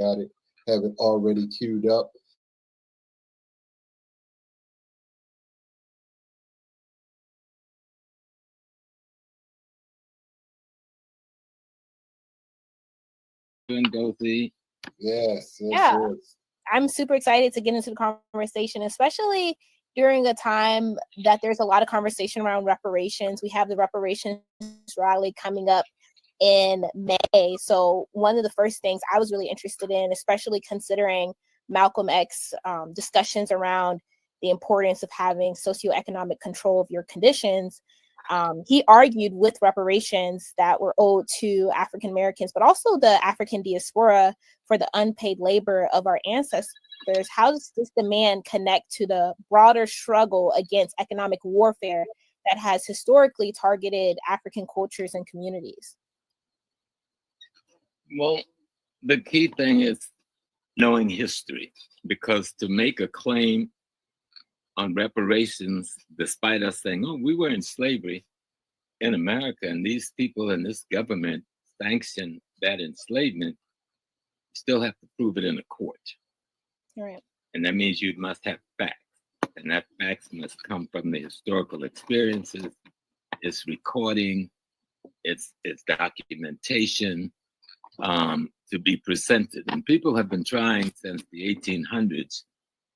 have it already queued up. Nkozia. Yes, Yeah. yes. I'm super excited to get into the conversation, especially during a time that there's a lot of conversation around reparations. We have the reparations rally coming up in May. So one of the first things I was really interested in, especially considering Malcolm X discussions around the importance of having socioeconomic control of your conditions, he argued with reparations that were owed to African Americans, but also the African diaspora for the unpaid labor of our ancestors. How does this demand connect to the broader struggle against economic warfare that has historically targeted African cultures and communities? Well, the key thing is knowing history, because to make a claim on reparations, despite us saying, oh, we were in slavery in America and these people and this government sanctioned that enslavement, you still have to prove it in a court. Right. And that means you must have facts. And that facts must come from the historical experiences, its recording, its documentation, to be presented. And people have been trying since the 1800s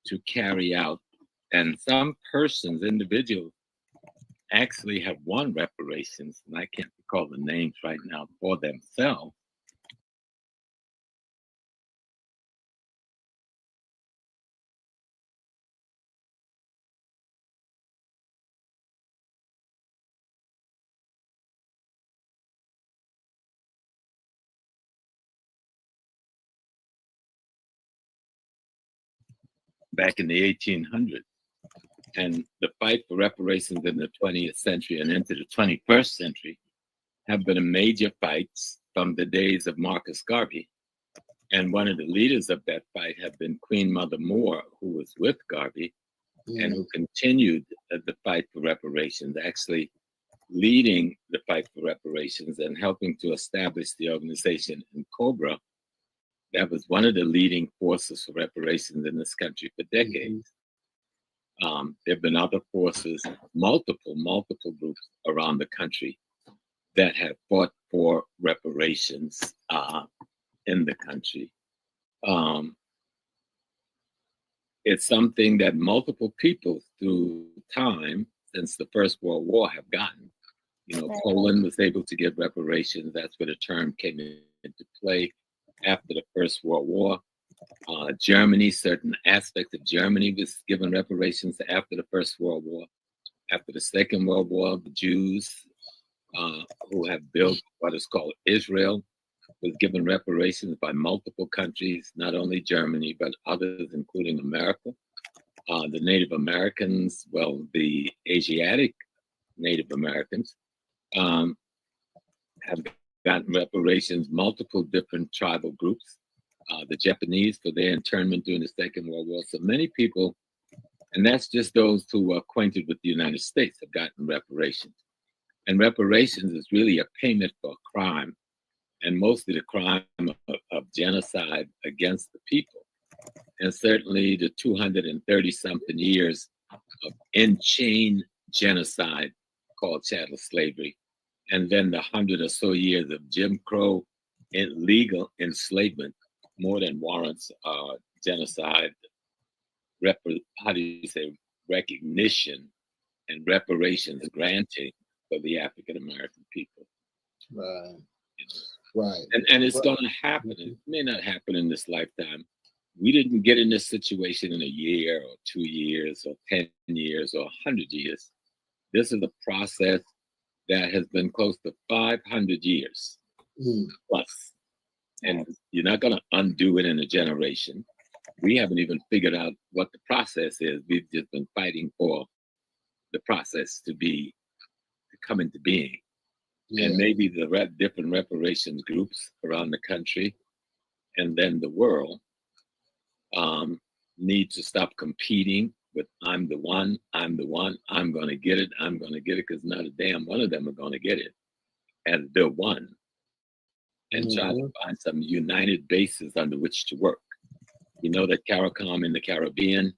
to carry out, and some persons, individuals, actually have won reparations, and I can't recall the names right now, for themselves. Back in the 1800s. And the fight for reparations in the 20th century and into the 21st century have been a major fights from the days of Marcus Garvey. And one of the leaders of that fight have been Queen Mother Moore, who was with Garvey and who continued the fight for reparations, actually leading the fight for reparations and helping to establish the organization in Cobra. That was one of the leading forces for reparations in this country for decades. There have been other forces, multiple groups around the country that have fought for reparations in the country. It's something that multiple people through time since the First World War have gotten. You know, Poland was able to get reparations. That's where the term came into play after the First World War. Germany, certain aspects of Germany was given reparations after the First World War. After the Second World War, the Jews who have built what is called Israel was given reparations by multiple countries, not only Germany, but others, including America. The Native Americans, well, the Asiatic Native Americans have gotten reparations, multiple different tribal groups. The Japanese for their internment during the Second World War. So many people, and that's just those who are acquainted with the United States, have gotten reparations. And reparations is really a payment for a crime, and mostly the crime of genocide against the people. And certainly the 230-something years of in-chain genocide called chattel slavery, and then the 100 or so years of Jim Crow illegal enslavement more than warrants genocide, recognition and reparations granting for the African American people. Right. Right. And it's going to happen. It may not happen in this lifetime. We didn't get in this situation in a year or 2 years or 10 years or 100 years. This is a process that has been close to 500 years plus. And you're not going to undo it in a generation. We haven't even figured out what the process is. We've just been fighting for the process to come into being. Yeah. And maybe the different reparations groups around the country and then the world need to stop competing with I'm the one, I'm going to get it, because not a damn one of them are going to get it as the one. and try to find some united bases under which to work. We know that CARICOM in the Caribbean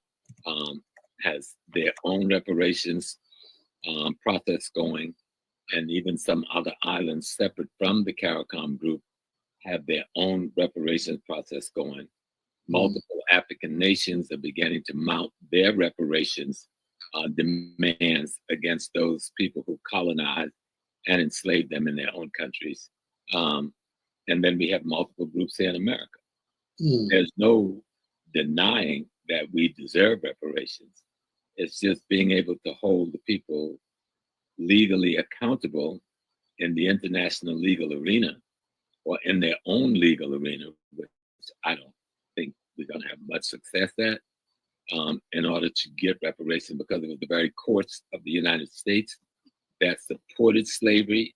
has their own reparations process going, and even some other islands separate from the CARICOM group have their own reparations process going. Multiple African nations are beginning to mount their reparations demands against those people who colonized and enslaved them in their own countries. And then we have multiple groups here in America. There's no denying that we deserve reparations. It's just being able to hold the people legally accountable in the international legal arena or in their own legal arena, which I don't think we're going to have much success at, in order to get reparations, because it was the very courts of the United States that supported slavery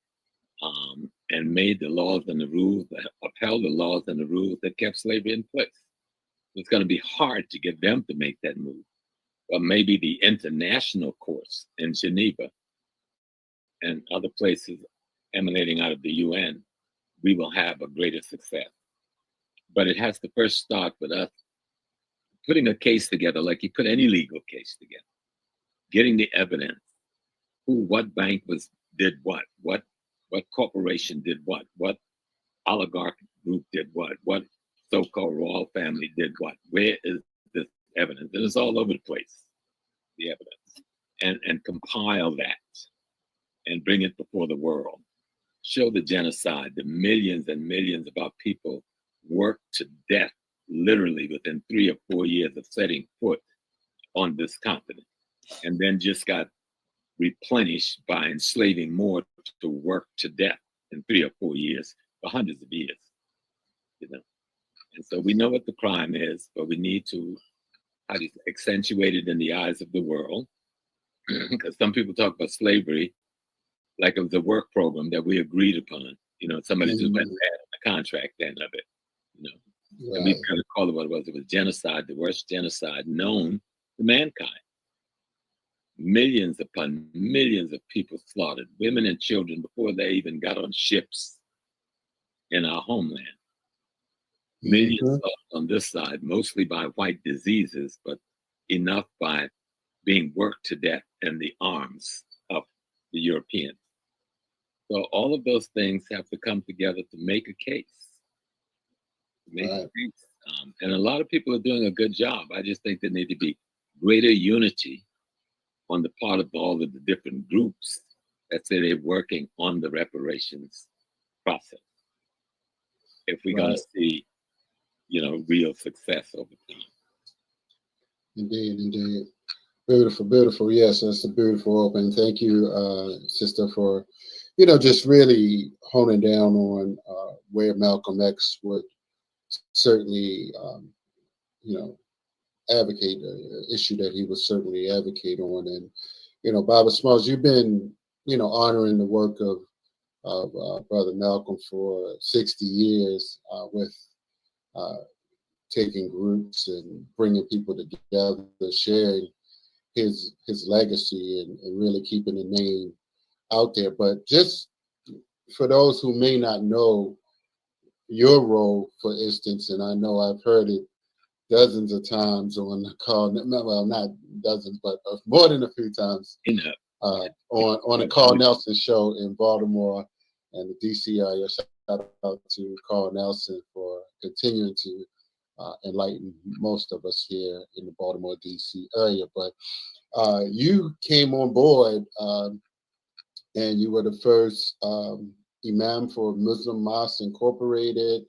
and made the laws and the rules, upheld the laws and the rules that kept slavery in place. It's going to be hard to get them to make that move. But maybe the international courts in Geneva and other places emanating out of the UN, we will have a greater success. But it has to first start with us putting a case together, like you put any legal case together, getting the evidence, what bank did what corporation did what oligarch group did what so-called royal family did what. Where is this evidence? And it's all over the place, the evidence, and compile that and bring it before the world. Show the genocide, the millions and millions of our people worked to death, literally within 3 or 4 years of setting foot on this continent, and then just got replenished by enslaving more to work to death in 3 or 4 years for hundreds of years. And so we know what the crime is, but we need to accentuate it in the eyes of the world, because some people talk about slavery like it was a work program that we agreed upon. Somebody just went bad on the contract end of it. And we kind of call it what it was. It was genocide, the worst genocide known to mankind. Millions upon millions of people slaughtered, women and children, before they even got on ships in our homeland. Millions lost on this side, mostly by white diseases, but enough by being worked to death in the arms of the Europeans. So all of those things have to come together to make a case. And a lot of people are doing a good job. I just think there need to be greater unity on the part of all of the different groups that say they're working on the reparations process. If we're going to see, real success over time. Indeed. Beautiful. Yes, that's a beautiful opening. Thank you, sister, for, just really honing down on where Malcolm X would certainly, advocate an issue that he would certainly advocate on. And, Baba Smalls, you've been, honoring the work of Brother Malcolm for 60 years with taking groups and bringing people together, sharing his legacy and really keeping the name out there. But just for those who may not know your role, for instance, and I know I've heard it dozens of times on the call, well, not dozens, but more than a few times on the Carl Nelson show in Baltimore and the DC area. Shout out to Carl Nelson for continuing to enlighten most of us here in the Baltimore, DC area. But you came on board and you were the first imam for Muslim Mosque Incorporated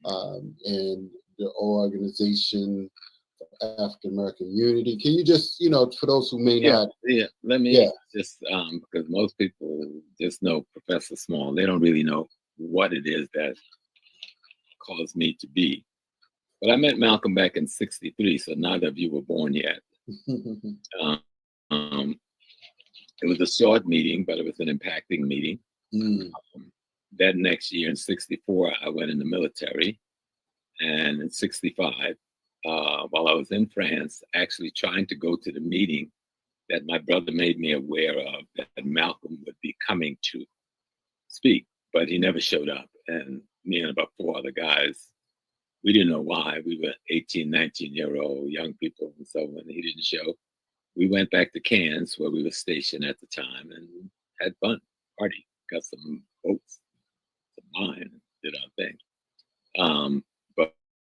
and the organization for African American Unity. Can you just, for those who may not. Let me just, because most people just know Professor Small. They don't really know what it is that caused me to be. But I met Malcolm back in '63, so neither of you were born yet. It was a short meeting, but it was an impacting meeting. That next year in '64, I went in the military. And in '65, while I was in France, actually trying to go to the meeting that my brother made me aware of, that Malcolm would be coming to speak, but he never showed up. And me and about 4 other guys. We didn't know why. We were 18, 19-year-old young people. And so when he didn't show, we went back to Cairns, where we were stationed at the time, and had fun, party, got some boats, some wine, did our thing.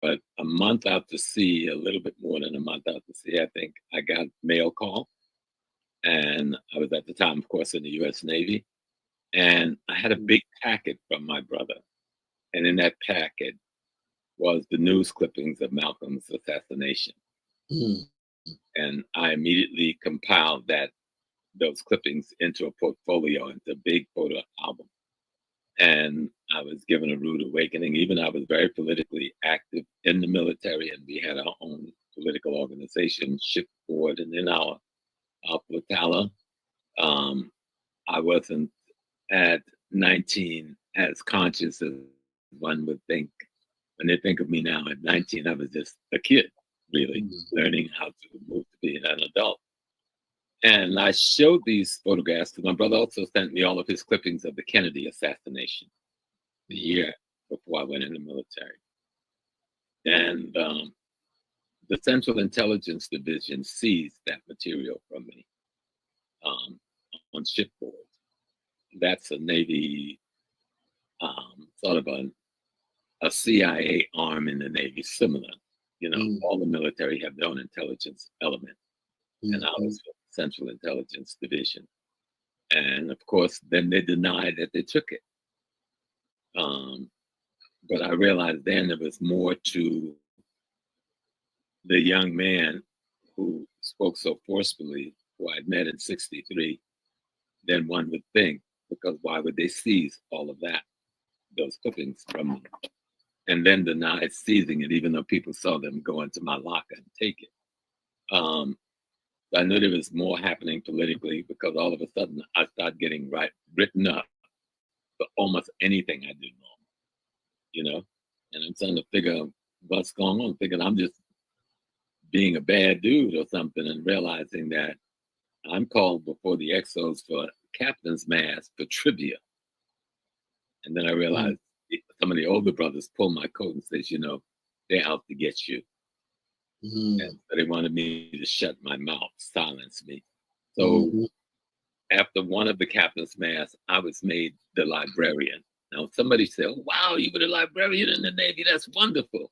But a month out to sea, a little bit more than a month out to sea, I think I got mail call. And I was at the time, of course, in the U.S. Navy. And I had a big packet from my brother. And in that packet was the news clippings of Malcolm's assassination. Mm. And I immediately compiled those clippings into a portfolio, into a big photo album. And I was given a rude awakening. Even I was very politically active in the military, and we had our own political organization, shipboard, and in our flotilla. I wasn't at 19 as conscious as one would think. When they think of me now at 19, I was just a kid, really, learning how to move to be an adult. And I showed these photographs because my brother also sent me all of his clippings of the Kennedy assassination the year before I went in the military. And the Central Intelligence Division seized that material from me on shipboard. That's a Navy, sort of a CIA arm in the Navy, similar. All the military have their own intelligence element. And I was with the Central Intelligence Division. And of course, then they denied that they took it. But I realized then there was more to the young man who spoke so forcefully, who I'd met in '63, than one would think, because why would they seize all of that, those clippings from me, and then deny seizing it, even though people saw them go into my locker and take it? I knew there was more happening politically, because all of a sudden I started getting written up for almost anything I did wrong, and I'm trying to figure what's going on, thinking I'm just being a bad dude or something, and realizing that I'm called before the XOs for captain's mast for trivia. And then I realized some of the older brothers pulled my coat and says, they're out to get you. And so they wanted me to shut my mouth, silence me. So after one of the captain's masts, I was made the librarian. Now somebody said, oh, wow, you were the librarian in the Navy. That's wonderful.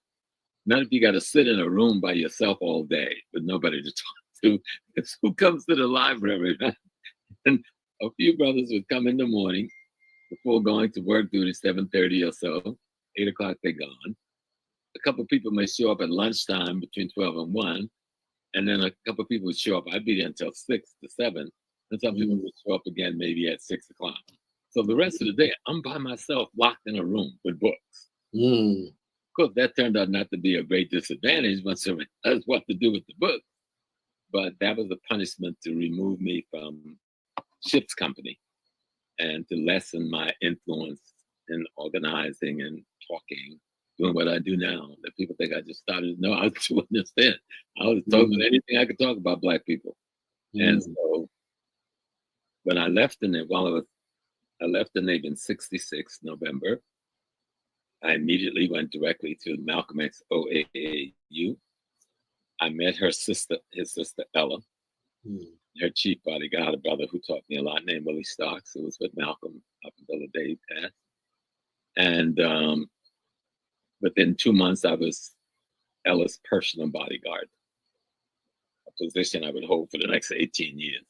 Not if you got to sit in a room by yourself all day with nobody to talk to. It's who comes to the library. And a few brothers would come in the morning before going to work duty, 7:30 or so. 8 o'clock, they're gone. A couple of people may show up at lunchtime between 12 and 1. And then a couple of people would show up. I'd be there until 6 to 7. And some people would show up again maybe at 6 o'clock. So the rest of the day, I'm by myself, locked in a room with books. Of course, that turned out not to be a great disadvantage once someone knows what to do with the book. But that was a punishment to remove me from ship's company and to lessen my influence in organizing and talking, doing what I do now. That people think I just started. No, I was doing this then. I was talking about anything I could talk about Black people. And so when I left the Navy, I left the Navy in '66, November. I immediately went directly to Malcolm X OAAU. I met his sister Ella, her chief bodyguard, a brother who taught me a lot, named Willie Starks, who was with Malcolm up until the day he passed. And within 2 months, I was Ella's personal bodyguard, a position I would hold for the next 18 years.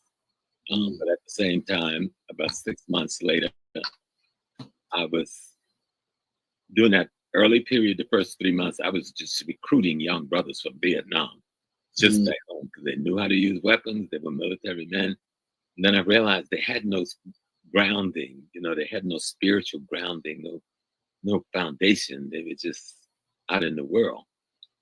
But at the same time, about 6 months later, I was during that early period, the first 3 months, I was just recruiting young brothers from Vietnam, just back home, because they knew how to use weapons. They were military men. And then I realized they had no grounding, they had no spiritual grounding, no foundation. They were just out in the world.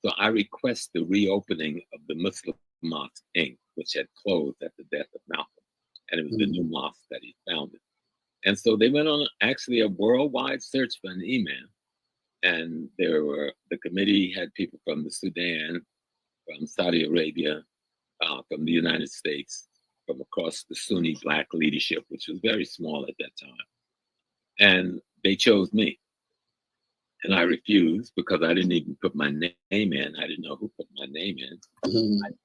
So I request the reopening of the Muslim Mosque Inc., which had closed at the death of Malcolm. And it was the new mosque that he founded. And so they went on actually a worldwide search for an imam. And the committee had people from the Sudan, from Saudi Arabia, from the United States, from across the Sunni Black leadership, which was very small at that time. And they chose me. And I refused because I didn't even put my name in. I didn't know who put my name in.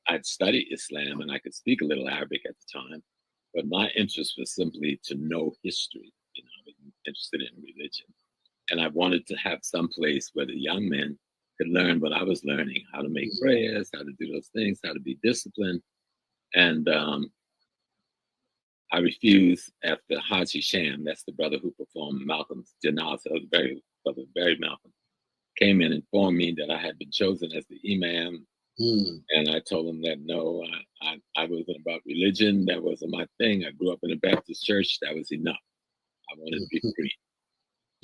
I'd studied Islam and I could speak a little Arabic at the time, but my interest was simply to know history. You know, I was interested in religion. And I wanted to have some place where the young men could learn what I was learning, how to make prayers, how to do those things, how to be disciplined. And I refused after Haji Sham, that's the brother who performed Malcolm's janazah, brother Barry Malcolm, came in and informed me that I had been chosen as the imam. And I told him that no, I wasn't about religion. That wasn't my thing. I grew up in a Baptist church. That was enough. I wanted to be free.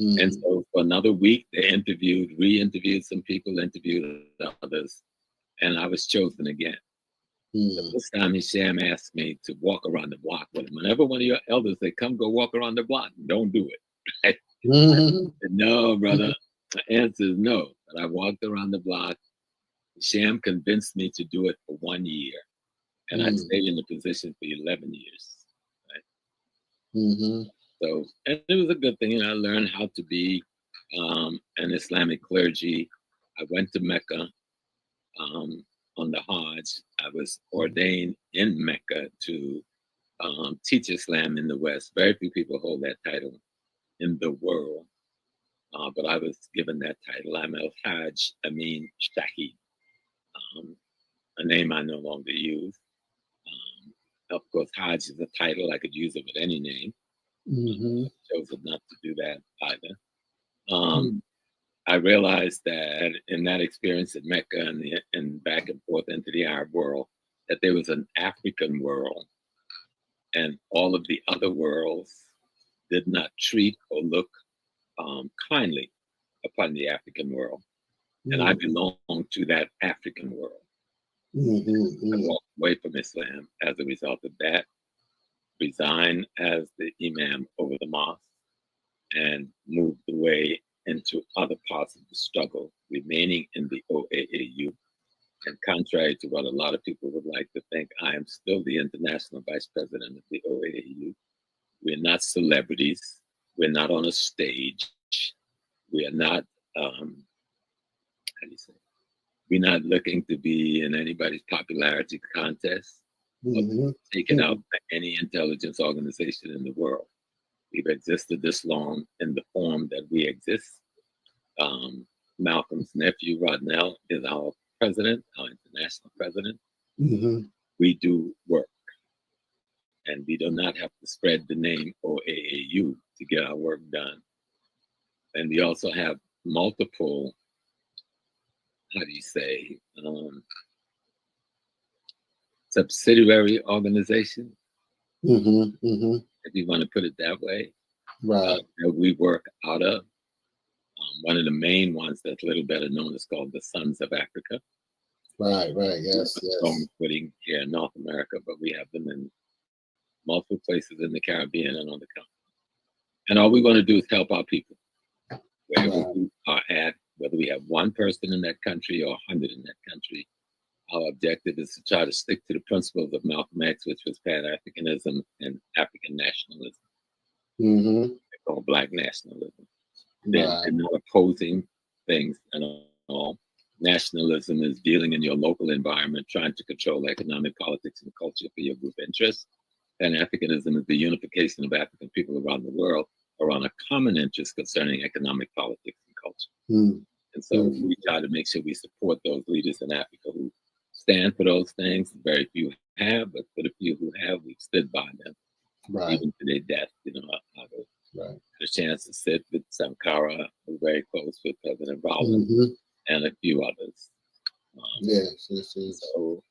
And so for another week, they re-interviewed some people, interviewed others, and I was chosen again. So this time, Hisham asked me to walk around the block with him. Whenever one of your elders say, "Come, go walk around the block," don't do it. Right? Said, no, brother. The answer is no. But I walked around the block. Hisham convinced me to do it for 1 year, and I stayed in the position for 11 years. Right? So, and it was a good thing. I learned how to be an Islamic clergy. I went to Mecca on the Hajj. I was ordained in Mecca to teach Islam in the West. Very few people hold that title in the world, but I was given that title. I'm Al-Hajj Amin Shahid, a name I no longer use. Of course, Hajj is a title. I could use it with any name. Chosen not to do that either. I realized that in that experience in Mecca and back and forth into the Arab world, that there was an African world, and all of the other worlds did not treat or look kindly upon the African world. And I belong to that African world. I walked away from Islam as a result of that, resigned as the imam over the mosque, and moved away into other parts of the struggle, remaining in the OAAU. And contrary to what a lot of people would like to think, I am still the international vice president of the OAAU. We're not celebrities. We're not on a stage. We are not, how do you say? We're not looking to be in anybody's popularity contest or taken out by any intelligence organization in the world. We've existed this long in the form that we exist. Malcolm's nephew, Rodnell, is our president, our international president. We do work, and we do not have to spread the name OAAU to get our work done. And we also have multiple, how do you say, subsidiary organizations, if you want to put it that way, that we work out of. One of the main ones that's a little better known is called the Sons of Africa. Yes. Footing here in North America, but we have them in multiple places in the Caribbean and on the continent. And all we want to do is help our people, wherever we are at, whether we have one person in that country or 100 in that country. Our objective is to try to stick to the principles of Malcolm X, which was Pan-Africanism and African nationalism. They call Black nationalism. They're not opposing things at all. Nationalism is dealing in your local environment, trying to control economic, politics, and culture for your group interests. Pan-Africanism is the unification of African people around the world around a common interest concerning economic, politics, and culture. And so we try to make sure we support those leaders in Africa who stand for those things. Very few have, but for the few who have, we've stood by them, even to their death. You know, I had a chance to sit with Sankara, who's very close with President Rowland, and a few others. So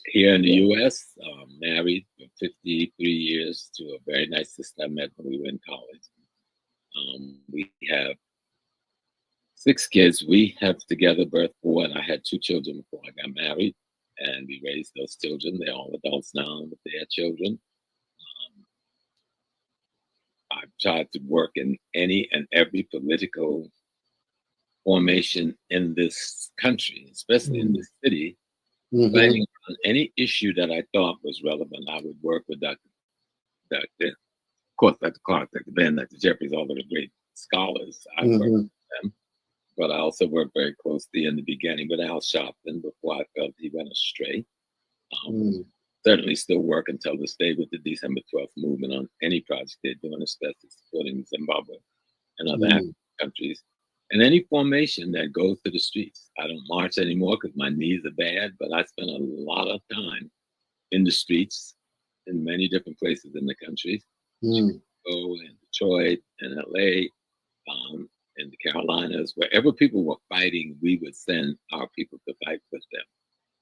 here in the U.S., married for 53 years to a very nice sister I met when we were in college. We have 6 kids. We have together birthed 4, and I had 2 children before I got married, and we raised those children. They're all adults now with their children. I've tried to work in any and every political formation in this country, especially in this city. Fighting on any issue that I thought was relevant, I would work with Dr. Clark, Dr. Ben, Dr. Jeffries, all of the great scholars. I worked with them. but I also worked very closely in the beginning with Al Sharpton before I felt he went astray. Certainly still work until this day with the December 12th movement on any project they're doing, especially supporting Zimbabwe and other African countries. And any formation that goes to the streets. I don't march anymore because my knees are bad, but I spend a lot of time in the streets in many different places in the country. Chicago and Detroit and LA, in the Carolinas, wherever people were fighting, we would send our people to fight with them.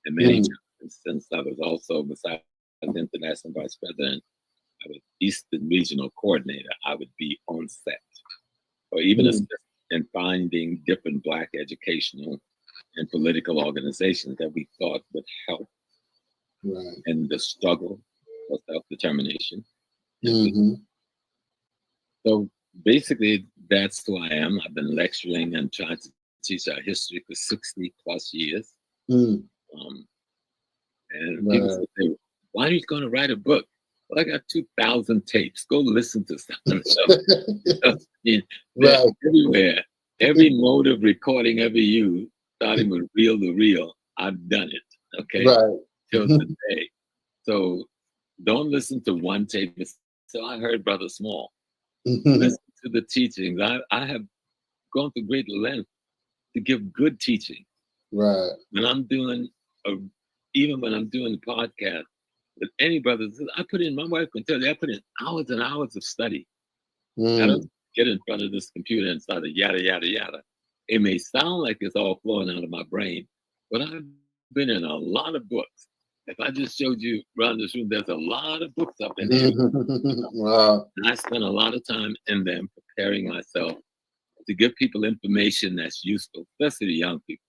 And many times, since I was also, besides the international vice president, I was Eastern regional coordinator, I would be on set, or even assist in finding different Black educational and political organizations that we thought would help in the struggle for self-determination. So basically, that's who I am. I've been lecturing and trying to teach our history for 60 plus years. And people say, why are you going to write a book? Well, I got 2,000 tapes. Go listen to some. Everywhere, every mode of recording ever used, starting with reel to reel, I've done it. Okay, till today. So don't listen to one tape. So I heard Brother Small. Listen to the teachings. I have gone to great length to give good teaching. When I'm doing even when I'm doing the podcast with any brothers, I put in, my wife can tell you, I put in hours and hours of study. I don't get in front of this computer and start yada, yada, yada. It may sound like it's all flowing out of my brain, but I've been in a lot of books. If I just showed you around this room, there's a lot of books up in there. And I spend a lot of time in them preparing myself to give people information that's useful, especially the young people.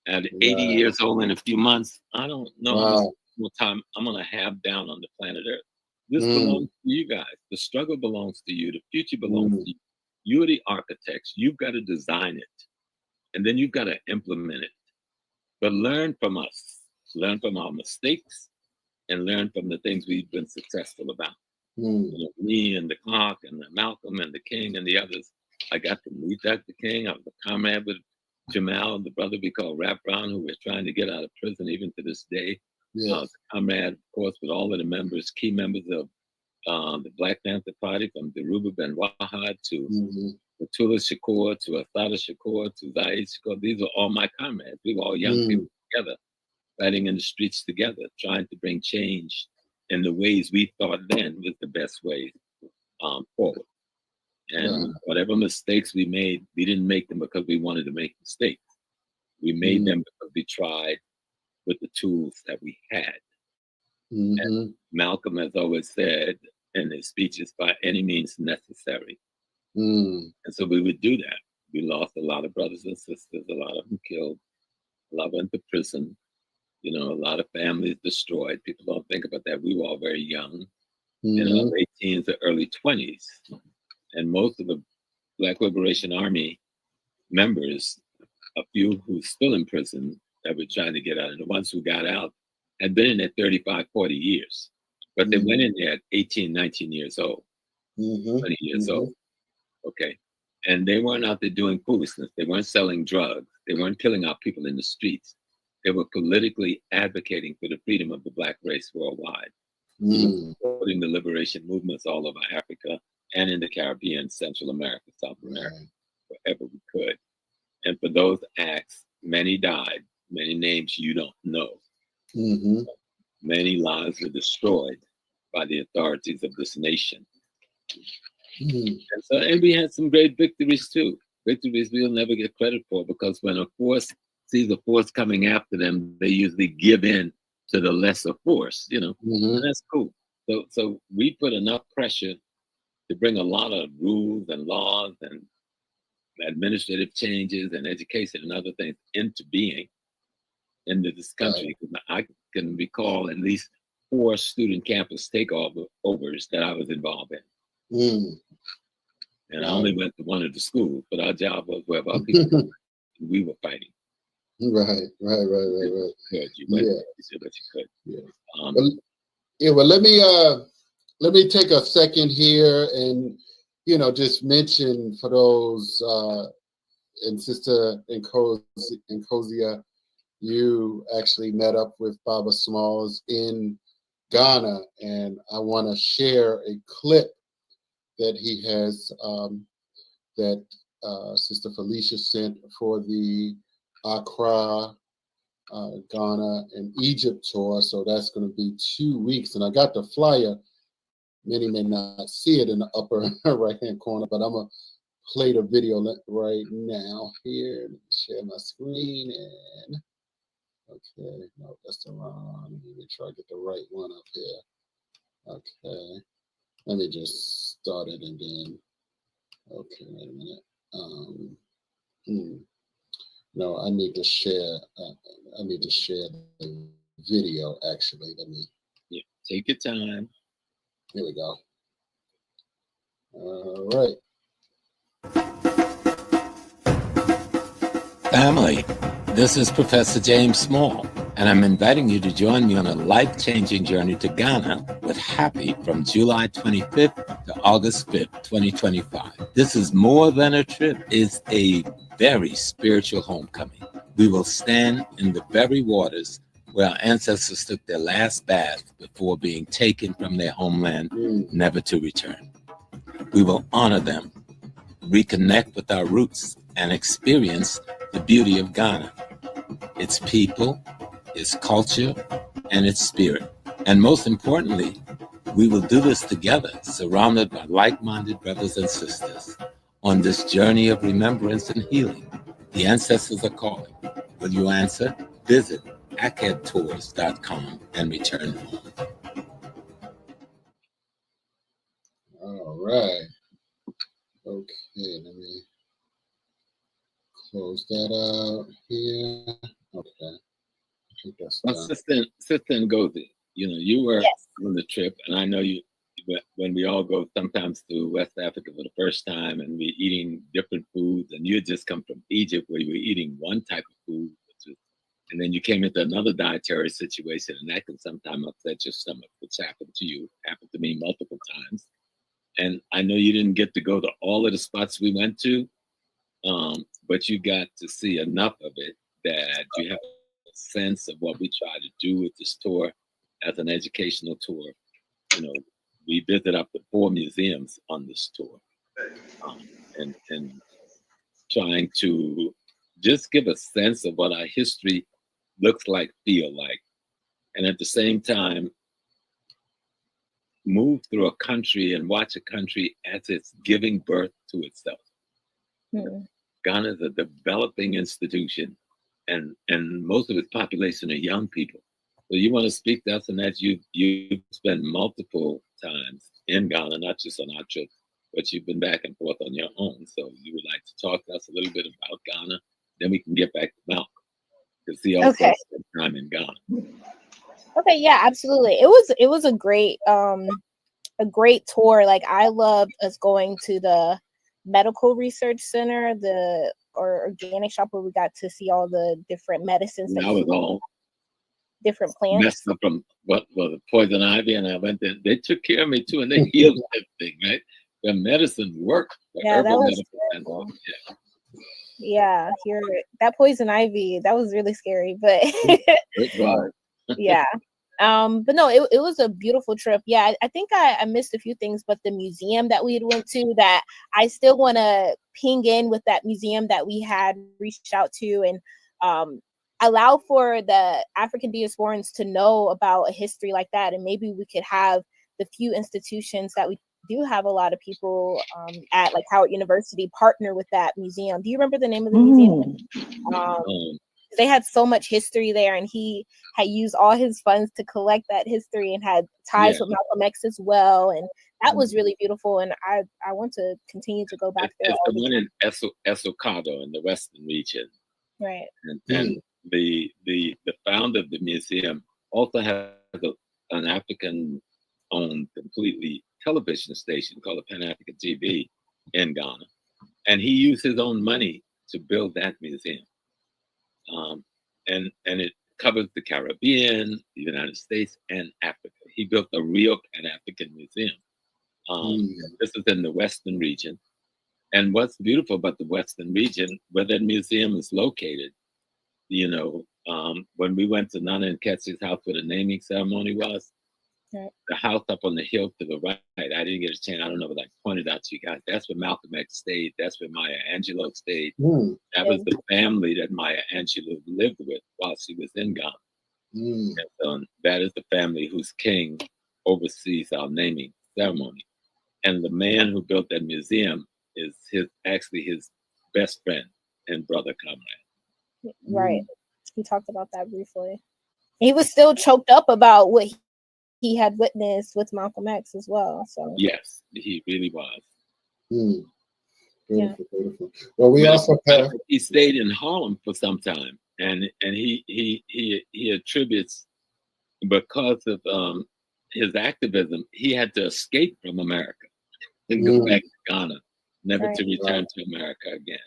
At 80 years old in a few months, I don't know how much time I'm going to have down on the planet Earth. This belongs to you guys. The struggle belongs to you. The future belongs to you. You're the architects. You've got to design it. And then you've got to implement it. But learn from us. Learn from our mistakes and learn from the things we've been successful about. You know, me and the Clark and the Malcolm and the King and the others. I got to meet Dr. King. I was a comrade with Jamal, the brother we call Rap Brown, who we're trying to get out of prison even to this day. Comrade, of course, with all of the members, key members of the Black Panther Party, from Deruba Ben Wahad to Tula Shakur to Asada Shakur to Zaid Shakur. These are all my comrades. We were all young people together, fighting in the streets together, trying to bring change in the ways we thought then was the best way forward. And whatever mistakes we made, we didn't make them because we wanted to make mistakes. We made them because we tried with the tools that we had. And Malcolm has always said in his speeches, by any means necessary. And so we would do that. We lost a lot of brothers and sisters, a lot of them killed, a lot went to prison, you know, a lot of families destroyed. People don't think about that. We were all very young, in our late teens or early 20s. And most of the Black Liberation Army members, a few who's still in prison that were trying to get out, and the ones who got out had been in there 35, 40 years. But they went in there at 18, 19 years old, 20 years old. Okay. And they weren't out there doing foolishness. They weren't selling drugs. They weren't killing our people in the streets. They were politically advocating for the freedom of the Black race worldwide, supporting the liberation movements all over Africa and in the Caribbean, Central America, South America, wherever we could. And for those acts, many died, many names you don't know. Many lives were destroyed by the authorities of this nation. And we had some great victories too. Victories we'll never get credit for, because when a force sees a force coming after them, they usually give in to the lesser force, you know, and that's cool. So we put enough pressure to bring a lot of rules and laws and administrative changes and education and other things into being into this country. I can recall at least 4 student campus takeovers that I was involved in. And I only went to one of the schools, but our job was wherever our people we were fighting. Right. You went, you did what you could. Well, let me take a second here and, you know, just mention for those and Sister Nkozia, you actually met up with Baba Smalls in Ghana, and I want to share a clip that he has that Sister Felicia sent for the Accra, Ghana, and Egypt tour. So that's going to be 2 weeks, and I got the flyer. Many may not see it in the upper right-hand corner, but I'm going to play the video right now here. Let me share my screen, and okay, no, that's the wrong. Let me make sure I get the right one up here. Okay, let me just start it and then, okay, wait a minute. No, I need to share. I need to share the video. Actually, let me. Yeah, take your time. Here we go. All right. Family, this is Professor James Small, and I'm inviting you to join me on a life-changing journey to Ghana with Happy from July 25th to August 5th, 2025. This is more than a trip. It's a very spiritual homecoming. We will stand in the very waters where our ancestors took their last bath before being taken from their homeland, never to return. We will honor them, reconnect with our roots, and experience the beauty of Ghana, its people, its culture, and its spirit. And most importantly, we will do this together, surrounded by like-minded brothers and sisters on this journey of remembrance and healing. The ancestors are calling. Will you answer? Visit akedtours.com and return home. All right. Okay, let me close that out here. Okay. I think that's Well, done. Sister Nkozia, you were Yes. on the trip, and I know you. When we all go sometimes to West Africa for the first time, and we're eating different foods, and you had just come from Egypt where you were eating one type of food, and then you came into another dietary situation, and that can sometimes upset your stomach, which happened to you, happened to me multiple times. And I know you didn't get to go to all of the spots we went to, but you got to see enough of it that you have a sense of what we try to do with this tour as an educational tour. We visit up to 4 museums on this tour, and trying to just give a sense of what our history looks like, feel like, and at the same time move through a country and watch a country as it's giving birth to itself. Ghana is a developing institution, and most of its population are young people. So you want to speak to us, and that you've spent multiple times in Ghana, not just on our trip, but you've been back and forth on your own. So you would like to talk to us a little bit about Ghana, then we can get back to Malcolm, because he also spent time in Ghana. Okay, yeah, absolutely. It was a great tour. Like, I loved us going to the medical research center, the organic shop, where we got to see all the different medicines. That was all different plants. Messed up from the poison ivy, and I went there. They took care of me too, and they healed everything. Right, the medicine worked. Yeah, that was terrible. Yeah, here that poison ivy, that was really scary, but yeah. But no, it was a beautiful trip. Yeah, I think I missed a few things, but the museum that we had went to, that I still want to ping in with, that museum that we had reached out to, and allow for the African diasporans to know about a history like that. And maybe we could have the few institutions that we do have a lot of people at, like Howard University, partner with that museum. Do you remember the name of the museum? They had so much history there, and he had used all his funds to collect that history, and had ties with Malcolm X as well, and that was really beautiful. And I want to continue to go back there. It's the one in Esokado in the Western region, right? And the founder of the museum also has an African-owned completely television station called the Pan African TV in Ghana, and he used his own money to build that museum. And it covers the Caribbean, the United States, and Africa. He built a real Pan-African museum. This is in the Western region. And what's beautiful about the Western region, where that museum is located, when we went to Nana and Ketsy's house where the naming ceremony was, Right. the house up on the hill to the right, I didn't get a chance, I don't know, but I pointed out to you guys, that's where Malcolm X stayed, that's where Maya Angelou stayed. That was the family that Maya Angelou lived with while she was in Ghana. And so that is the family whose king oversees our naming ceremony. And the man who built that museum is actually his best friend and brother comrade. Right. He talked about that briefly. He was still choked up about what he had witnessed with Malcolm X as well. So yes, he really was. Beautiful, beautiful. Well, we also have. He stayed in Harlem for some time, and he attributes, because of his activism, he had to escape from America and go back to Ghana, never to return to America again.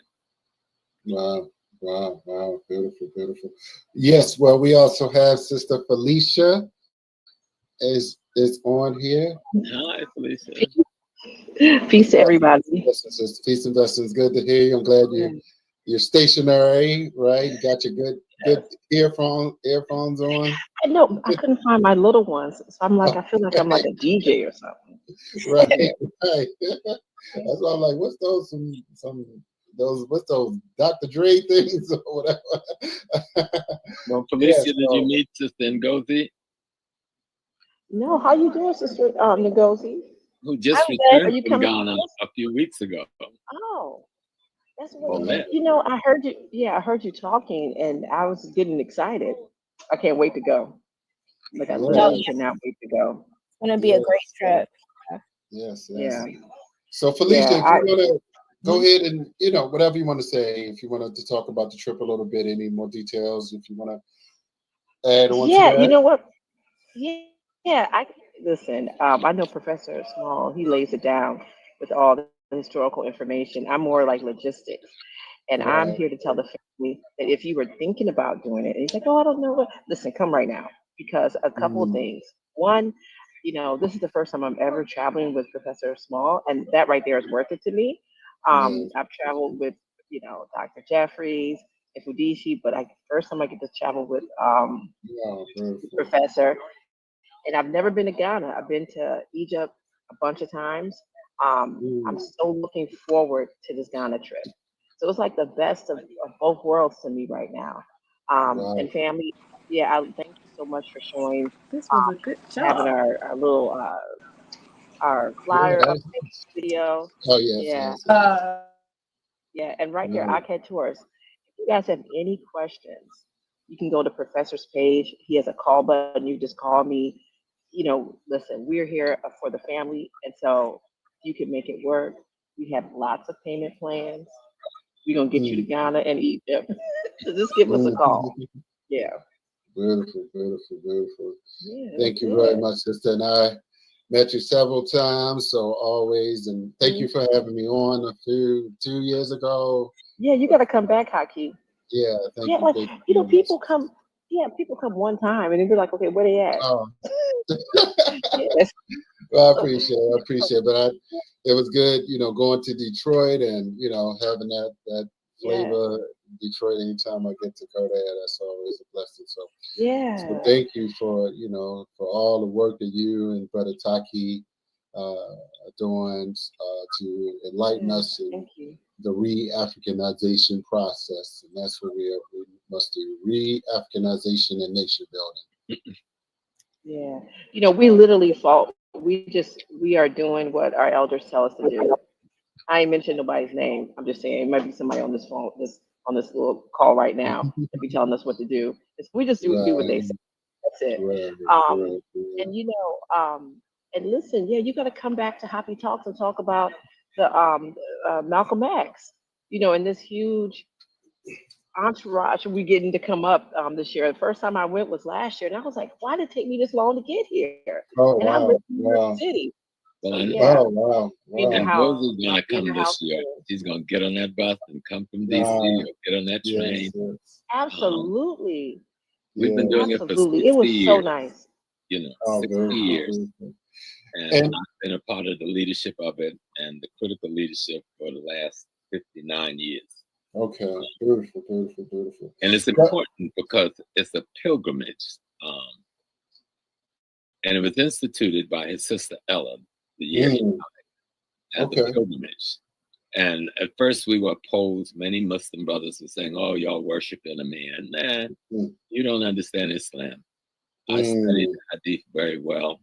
Wow. Beautiful, beautiful. Yes, well, we also have Sister Felicia is on here. Hi, Felicia. Peace to everybody. Peace and blessings. Good to hear you. I'm glad you're stationary, right? You got your good earphones on. I know I couldn't find my little ones, so I'm like, I feel like I'm like a DJ or something. Right. That's why I'm like, what's those what's those Dr. Dre things or whatever? Well, Felicia, did you meet Sister Nkozia? No, how you doing, Sister Nkozia? Who just returned from Ghana a few weeks ago. Oh, that's what I heard you. Yeah, I heard you talking, and I was getting excited. I can't wait to go. Like I literally cannot wait to go. It's gonna be a great trip. Yes. Yeah. So Felicia, if you want to go ahead and whatever you want to say, if you wanted to talk about the trip a little bit, any more details, if you want to add on. Yeah, you know what? Yeah, listen. I know Professor Small. He lays it down with all the historical information. I'm more like logistics, and I'm here to tell the family that if you were thinking about doing it, and he's like, "Oh, I don't know what." Listen, come right now, because a couple of things. One, this is the first time I'm ever traveling with Professor Small, and that right there is worth it to me. I've traveled with Dr. Jeffries and Fudishi, but first time I get to travel with Professor. And I've never been to Ghana. I've been to Egypt a bunch of times. I'm so looking forward to this Ghana trip. So it's like the best of both worlds to me right now. And family, I thank you so much for showing. This was a good job. Having our little our flyer video. Oh yes. Yeah, and right here, iCat Tours. If you guys have any questions, you can go to Professor's page. He has a call button. You just call me. Listen, we're here for the family, and so you can make it work. We have lots of payment plans. We're gonna get you to Ghana and Egypt. So just give us a call. Yeah. Beautiful. Yeah, thank you very much, sister. And I met you several times, so always, and thank you for having me on 2 years ago. Yeah, you got to come back, Haki. Yeah, thank you. Like, people come. Yeah, people come one time and then be like, okay, where they at? Oh. Yes. Well, I appreciate it. But it was good, going to Detroit and, having that flavor. Detroit, anytime I get to go there, that's always a blessing. So thank you for all the work that you and Brother Taki are doing to enlighten us in the re-Africanization process. And that's what we must do, re-Africanization and nation building. Yeah. We literally fought. We are doing what our elders tell us to do. I ain't mentioned nobody's name. I'm just saying it might be somebody on this phone, on this little call right now, that be telling us what to do. We just do what they say. That's it. And and listen, you got to come back to Happy Talks and talk about the Malcolm X. And this huge entourage we getting to come up this year. The first time I went was last year, and I was like, why did it take me this long to get here? And I live in New York City. Wow. And Rosie's gonna come this year. She's gonna get on that bus and come from DC or get on that train. Yes. Absolutely. We've been doing it for 60 It was years. so nice. 60 years. And And I've been a part of the leadership of it and the critical leadership for the last 59 years. okay, beautiful, beautiful, beautiful. And it's But, important because it's a pilgrimage. And it was instituted by his sister Ella the year he mm, as okay. a pilgrimage. And at first we were opposed. Many Muslim brothers were saying, oh, y'all worshiping a man. Nah, Mm, you don't understand Islam. I studied mm, the Hadith very well.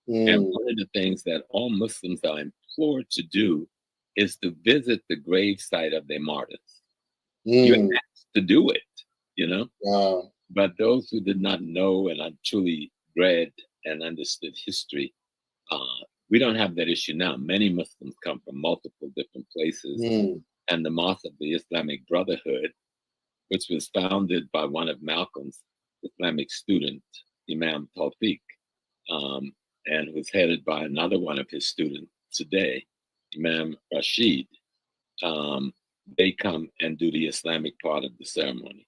And mm, one of the things that all Muslims are implored to do is to visit the grave site of their martyrs. You're mm. asked to do it, you know? Wow. But those who did not know and truly read and understood history, we don't have that issue now. Many Muslims come from multiple different places. Mm, And the Mosque of the Islamic Brotherhood, which was founded by one of Malcolm's Islamic students, Imam Tawfiq, and was headed by another one of his students today, Imam Rashid. They come and do the Islamic part of the ceremony.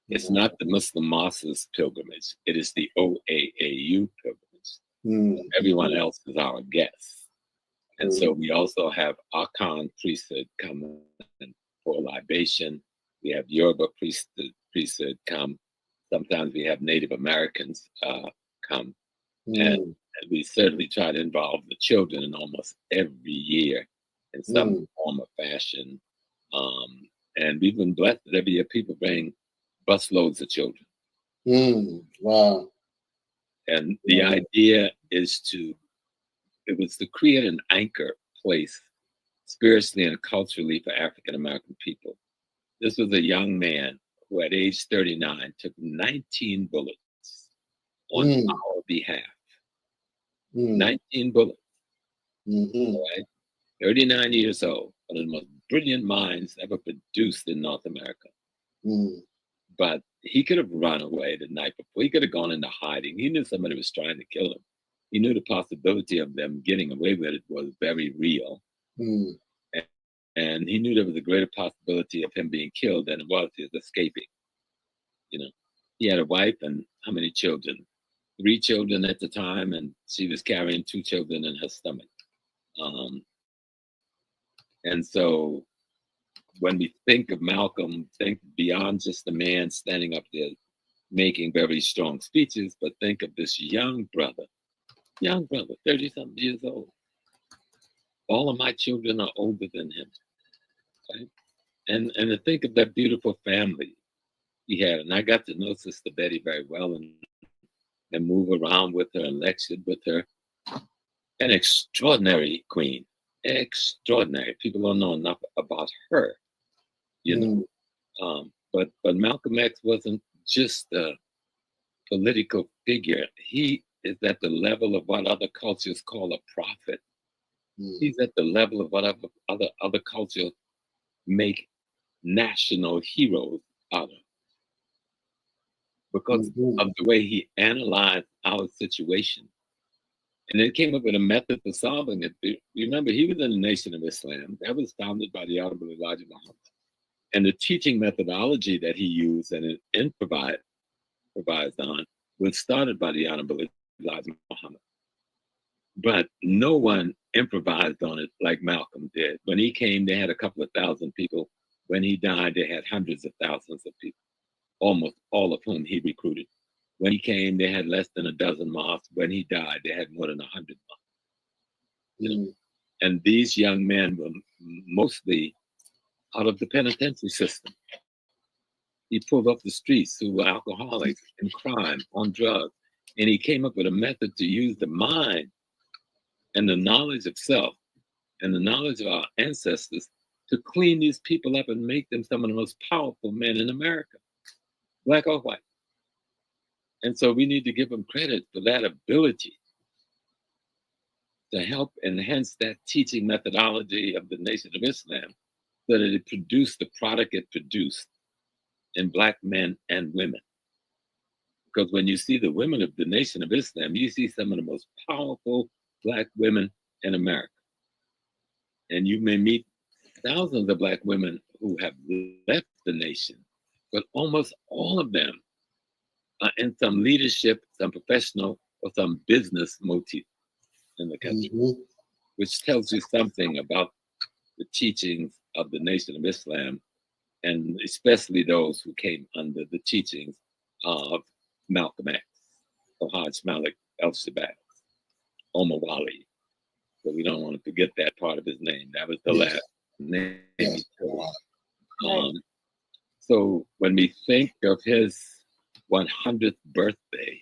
It's not the Muslim Mosque's pilgrimage. It is the OAAU pilgrimage. mm, Everyone else is our guest. And so mm, we also have Akan priesthood come for libation. We have Yoruba priesthood come. Sometimes we have Native Americans come. And mm, we certainly try to involve the children in almost every year in some mm, form or fashion. And we've been blessed that every year people bring busloads of children. wow. And the Wow. idea is it was to create an anchor place spiritually and culturally for African American people. This was a young man who at age 39 took 19 bullets on Mm, our behalf. mm, 19 bullets, mhm, right? 39 years old, one of the most brilliant minds ever produced in North America. mm, But he could have run away the night before. He could have gone into hiding. He knew somebody was trying to kill him. He knew the possibility of them getting away with it was very real. mm, And he knew there was a greater possibility of him being killed than it was his escaping. You know, he had a wife and how many children? 3 children at the time, and she was carrying 2 children in her stomach. And so when we think of Malcolm, think beyond just the man standing up there making very strong speeches, but think of this young brother, 30-something years old. All of my children are older than him, right? And to think of that beautiful family he had. And I got to know Sister Betty very well and move around with her and lectured with her. An extraordinary queen, extraordinary. People don't know enough about her, you know. But Malcolm X wasn't just a political figure. He is at the level of what other cultures call a prophet. He's at the level of what other cultures make national heroes out of, because of the way he analyzed our situation. And then came up with a method for solving it. Remember, he was in the Nation of Islam. That was founded by the Honorable Elijah Muhammad. And the teaching methodology that he used and improvised on was started by the Honorable Elijah Muhammad. But no one improvised on it like Malcolm did. When he came, they had a couple of thousand people. When he died, they had hundreds of thousands of people, almost all of whom he recruited. When he came, they had less than a dozen mosques. When he died, they had more than 100 mosques. You know? And these young men were mostly out of the penitentiary system. He pulled off the streets who were alcoholics and crime, on drugs. And he came up with a method to use the mind and the knowledge of self and the knowledge of our ancestors to clean these people up and make them some of the most powerful men in America, black or white. And so we need to give them credit for that ability to help enhance that teaching methodology of the Nation of Islam so that it produced the product it produced in black men and women. Because when you see the women of the Nation of Islam, you see some of the most powerful black women in America. And you may meet thousands of black women who have left the nation, but almost all of them are in some leadership, some professional, or some business motive. in the country, which tells you something about the teachings of the Nation of Islam, and especially those who came under the teachings of Malcolm X, of Hajj Malik al-Shabazz, Omar Wali. So we don't want to forget that part of his name. That was the last name he chose. So when we think of his 100th birthday,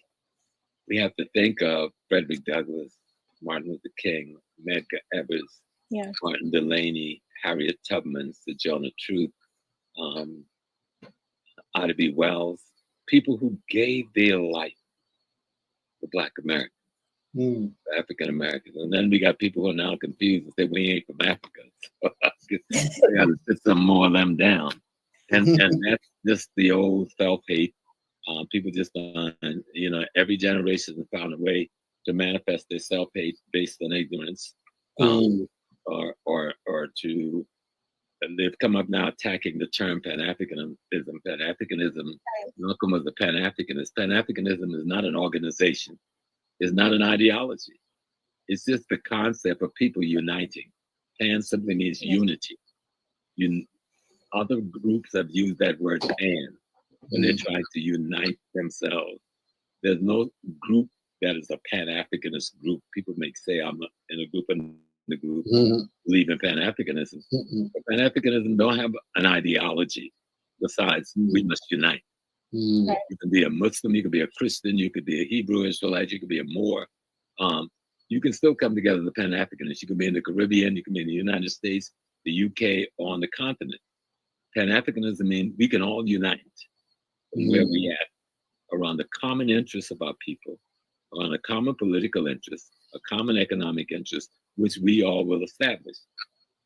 we have to think of Frederick Douglass, Martin Luther King, Medgar Evers, Martin Delaney, Harriet Tubman, Sojourner Truth, Ida B. Wells, people who gave their life for Black Americans, African Americans. And then we got people who are now confused and say, we ain't from Africa. So I got to sit some more of them down. And that's just the old self-hate. People just, every generation has found a way to manifest their self-hate based on ignorance, or to, they've come up now attacking the term Pan-Africanism. Pan-Africanism, Malcolm was a Pan-Africanist. Pan-Africanism is not an organization. It's not an ideology. It's just the concept of people uniting. Pan simply means unity. Other groups have used that word pan when they're trying to unite themselves. There's no group that is a Pan-Africanist group. People may say, I'm in a group and the group believe in Pan-Africanism. But Pan-Africanism don't have an ideology besides we must unite. You can be a Muslim, you can be a Christian, you could be a Hebrew Israelite, you could be a Moor. You can still come together as a Pan-Africanist. You can be in the Caribbean, you can be in the United States, the UK, or on the continent. Pan-Africanism means we can all unite from where we at around the common interests of our people, around a common political interest, a common economic interest, which we all will establish.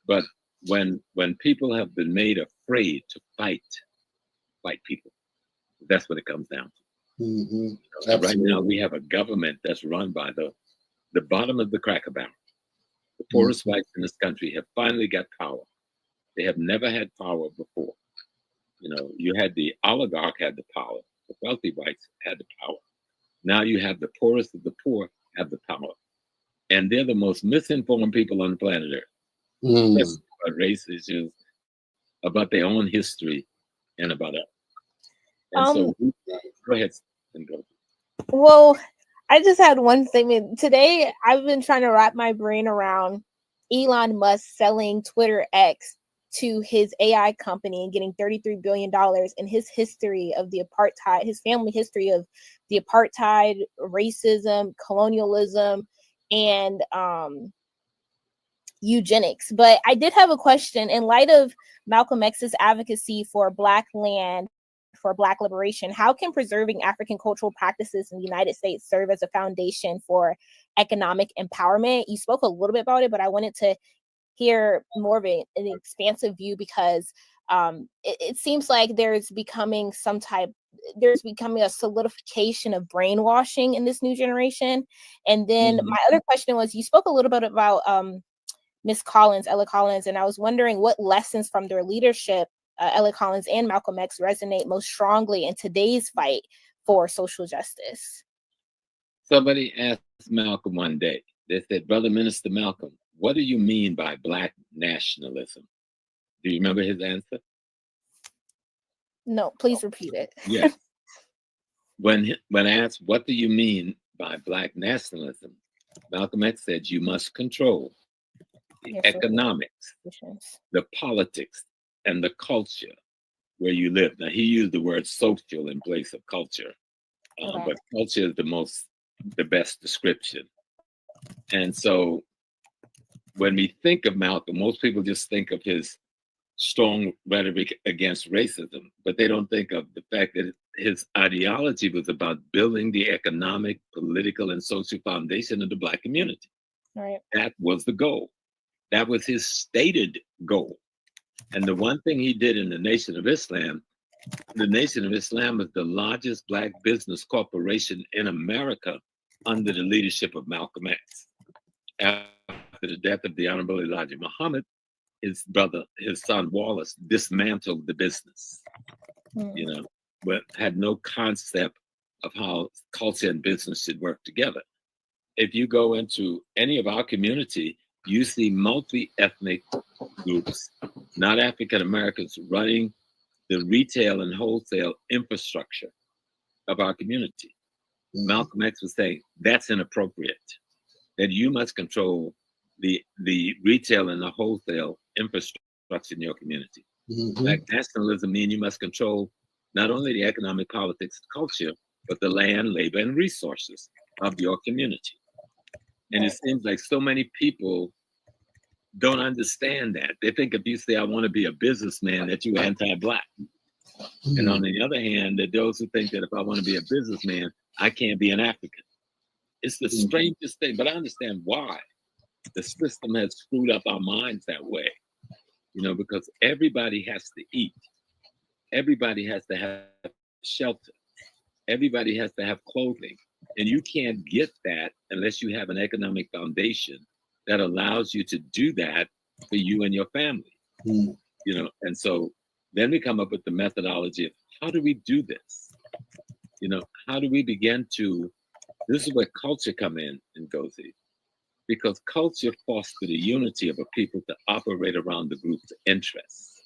But when people have been made afraid to fight people, that's what it comes down to. Right now, we have a government that's run by the bottom of the cracker barrel. The poorest whites in this country have finally got power. They have never had power before. You had the oligarch had the power. The wealthy whites had the power. Now you have the poorest of the poor have the power. And they're the most misinformed people on the planet Earth. Especially about race issues, about their own history, and about us. And so, go ahead and go. Well, I just had one statement. Today, I've been trying to wrap my brain around Elon Musk selling Twitter X to his AI company and getting $33 billion, and his history of the apartheid, his family history of the apartheid, racism, colonialism, and eugenics. But I did have a question in light of Malcolm X's advocacy for Black land, for Black liberation. How can preserving African cultural practices in the United States serve as a foundation for economic empowerment? You spoke a little bit about it, but I wanted to hear more of an expansive view, because it seems like there's becoming a solidification of brainwashing in this new generation. And then my other question was, you spoke a little bit about Miss Collins, Ella Collins, and I was wondering what lessons from their leadership, Ella Collins and Malcolm X, resonate most strongly in today's fight for social justice. Somebody asked Malcolm one day, they said, Brother Minister Malcolm, what do you mean by Black nationalism? Do you remember his answer? No, please repeat it. Yes. When asked, what do you mean by Black nationalism? Malcolm X said, you must control the economics, the politics, and the culture where you live. Now, he used the word social in place of culture, but culture is the best description. And so when we think of Malcolm, most people just think of his strong rhetoric against racism, but they don't think of the fact that his ideology was about building the economic, political, and social foundation of the Black community. Right. That was the goal. That was his stated goal. And the one thing he did in the Nation of Islam was the largest Black business corporation in America under the leadership of Malcolm X. After the death of the Honorable Elijah Muhammad, his son Wallace dismantled the business, but had no concept of how culture and business should work together. if you go into any of our community, you see multi-ethnic groups, not African Americans, running the retail and wholesale infrastructure of our community. Malcolm X was saying that's inappropriate, that you must control the retail and the wholesale infrastructure in your community. Black nationalism means you must control not only the economic, politics, culture, but the land, labor, and resources of your community. And it seems like so many people don't understand that. They think if you say, I want to be a businessman, that you're anti-Black. And on the other hand, that those who think that if I want to be a businessman, I can't be an African. It's the strangest thing, but I understand why. The system has screwed up our minds that way, you know, because everybody has to eat. Everybody has to have shelter. Everybody has to have clothing. And you can't get that unless you have an economic foundation that allows you to do that for you and your family. You know, and so then we come up with the methodology of how do we do this? You know, how do we begin to, this is where culture come in Nkozia, because culture fosters the unity of a people to operate around the group's interests.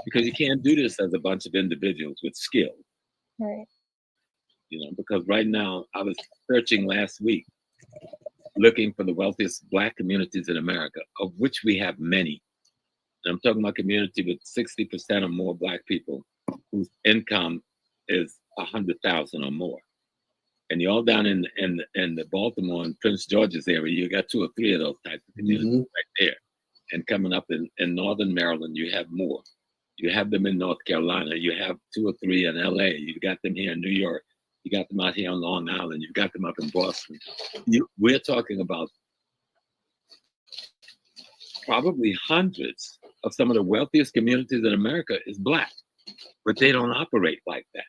Because you can't do this as a bunch of individuals with skill. Right. You know, because right now I was searching last week, looking for the wealthiest Black communities in America, of which we have many. And I'm talking about community with 60% or more Black people whose income is 100,000 or more. And you're all down in the Baltimore and Prince George's area, you got 2 or 3 of those types of communities right there. And coming up in Northern Maryland, you have more. You have them in North Carolina. You have 2 or 3 in LA. You've got them here in New York. You got them out here on Long Island. You've got them up in Boston. We're talking about probably hundreds of some of the wealthiest communities in America is Black, but they don't operate like that.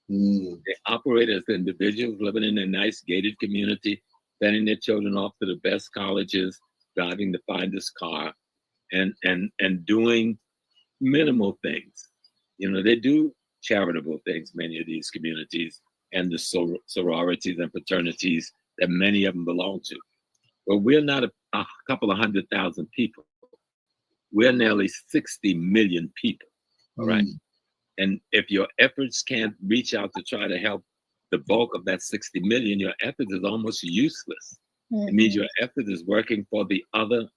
They operate as individuals living in a nice gated community, sending their children off to the best colleges, driving the finest car, and doing minimal things. You know, they do charitable things, many of these communities, and the sororities and fraternities that many of them belong to. But we're not a couple of 100,000 people. We're nearly 60 million people, all right? And if your efforts can't reach out to try to help the bulk of that 60 million, your effort is almost useless. It means your effort is working for the other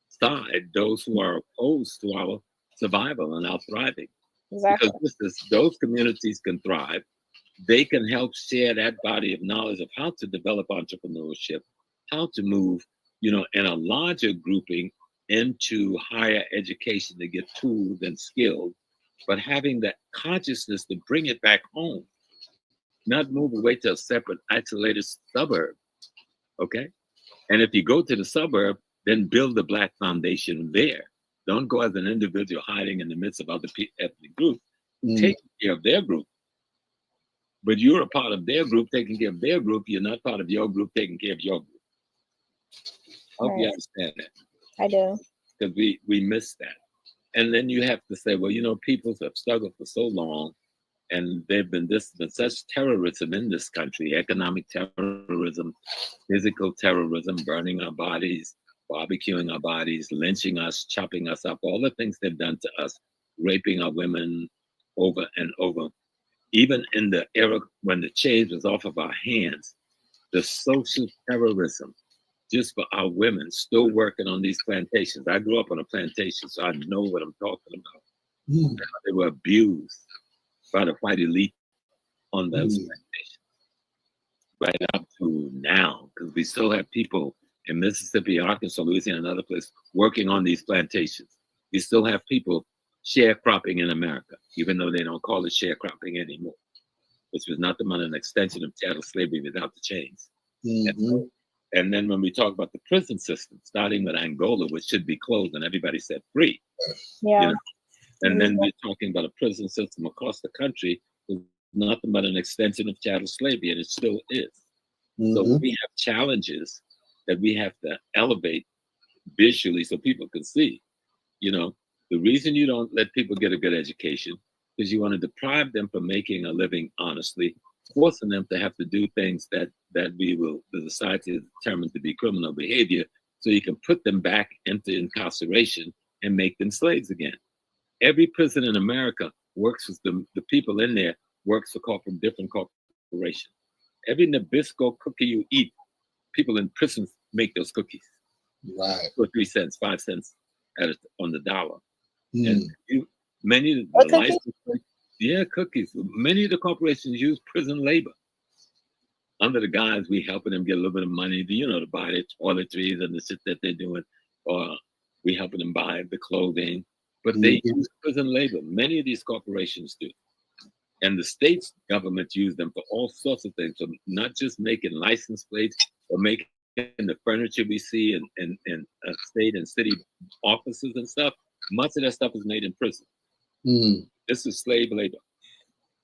side, those who are opposed to our survival and our thriving. Exactly. Because those communities can thrive. They can help share that body of knowledge of how to develop entrepreneurship, how to move, you know, in a larger grouping into higher education to get tools and skills, but having that consciousness to bring it back home, not move away to a separate, isolated suburb, okay? And if you go to the suburb, then build the Black foundation there. Don't go as an individual hiding in the midst of other ethnic groups. Take care of their group. But you're a part of their group, taking care of their group. You're not part of your group, taking care of your group. I hope you understand that. I do. Because we miss that. And then you have to say, well, you know, people have struggled for so long, and there's been such terrorism in this country, economic terrorism, physical terrorism, burning our bodies, barbecuing our bodies, lynching us, chopping us up, all the things they've done to us, raping our women over and over. Even in the era when the chains was off of our hands, the social terrorism, just for our women still working on these plantations. I grew up on a plantation, so I know what I'm talking about. They were abused by the white elite on those plantations. Right up to now, because we still have people in Mississippi, Arkansas, Louisiana, and other places working on these plantations. We still have people sharecropping in America, even though they don't call it sharecropping anymore, which was nothing but an extension of chattel slavery without the chains. And then when we talk about the prison system, starting with Angola, which should be closed and everybody set free, Yeah. you know? And then we're talking about a prison system across the country with nothing but an extension of chattel slavery, and it still is. So we have challenges that we have to elevate visually so people can see. You know, the reason you don't let people get a good education is you want to deprive them from making a living honestly, forcing them to have to do things that that the society is determined to be criminal behavior, so you can put them back into incarceration and make them slaves again. Every prison in America works with the people in there works for different corporations. Every Nabisco cookie you eat, people in prisons make those cookies. Right. 2 or 3 cents, 5 cents on the dollar. Mm. And many of the license, cookies. Many of the corporations use prison labor. Under the guise we helping them get a little bit of money, to buy the toiletries and the shit that they're doing, or we helping them buy the clothing. But they use prison labor. Many of these corporations do. And the state's government use them for all sorts of things. So not just making license plates or making the furniture we see in state and city offices and stuff. Much of that stuff is made in prison. Mm. This is slave labor.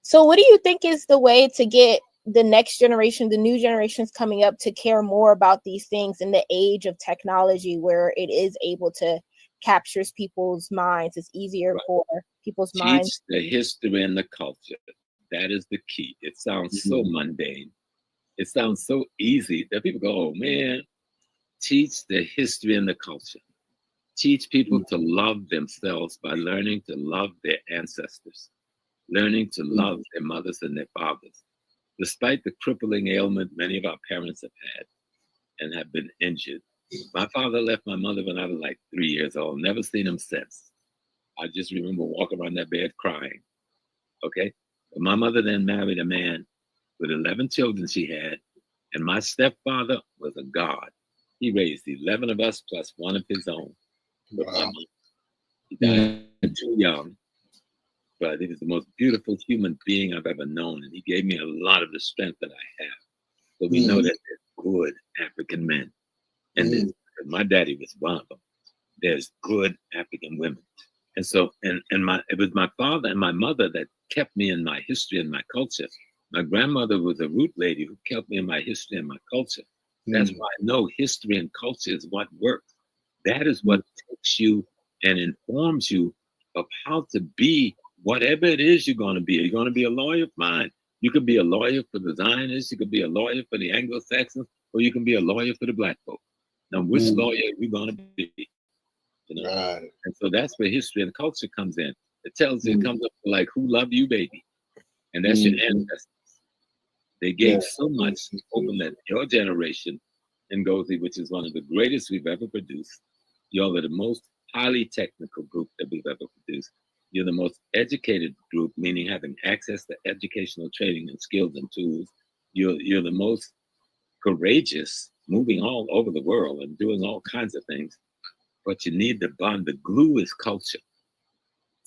So what do you think is the way to get the next generation, the new generations coming up, to care more about these things in the age of technology where it is able to capture people's minds? It's easier for people's minds. Teach the history and the culture. That is the key. It sounds so mundane. It sounds so easy that people go, oh man, teach the history and the culture. Teach people to love themselves by learning to love their ancestors, learning to love their mothers and their fathers. Despite the crippling ailment many of our parents have had and have been injured. My father left my mother when I was like 3 years old. Never seen him since. I just remember walking around that bed crying. Okay? But my mother then married a man with 11 children she had, and my stepfather was a god. He raised 11 of us plus one of his own. Wow. He died too young, but he was the most beautiful human being I've ever known, and he gave me a lot of the strength that I have. So we know that there's good African men, and my daddy was one of them. There's good African women, and so it was my father and my mother that kept me in my history and my culture. My grandmother was a root lady who kept me in my history and my culture. That's why I know history and culture is what works. That is what takes you and informs you of how to be whatever it is you're going to be. You're going to be a lawyer? Fine. You could be a lawyer for the Zionists. You could be a lawyer for the Anglo-Saxons, or you can be a lawyer for the Black folk. Now, which lawyer are you going to be? Right. And so that's where history and culture comes in. It tells you, it comes up like, who loved you, baby? And that's your ancestors. They gave so much, hoping that your generation, Nkosi, which is one of the greatest we've ever produced, y'all are the most highly technical group that we've ever produced. You're the most educated group, meaning having access to educational training and skills and tools. You're the most courageous, moving all over the world and doing all kinds of things. But you need the bond. The glue is culture.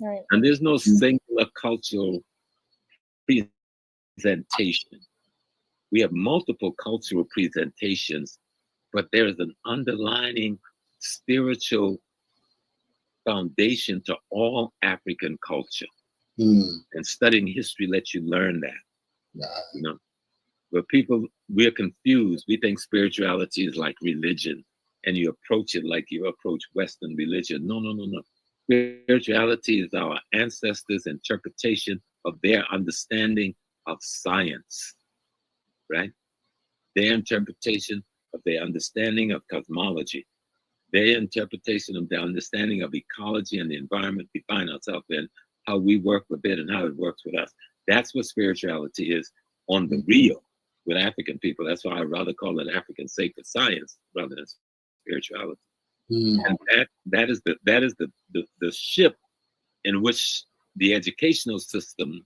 Right. And there's no singular cultural presentation. We have multiple cultural presentations, but there's an underlying spiritual foundation to all African culture. And studying history lets you learn that. But we're confused. We think spirituality is like religion, and you approach it like you approach Western religion. No. Spirituality is our ancestors' interpretation of their understanding of science, right? Their interpretation of their understanding of cosmology, their interpretation of their understanding of ecology and the environment we find ourselves in, how we work with it and how it works with us. That's what spirituality is on the real with African people. That's why I rather call it African sacred science rather than spirituality. And that is the ship in which the educational system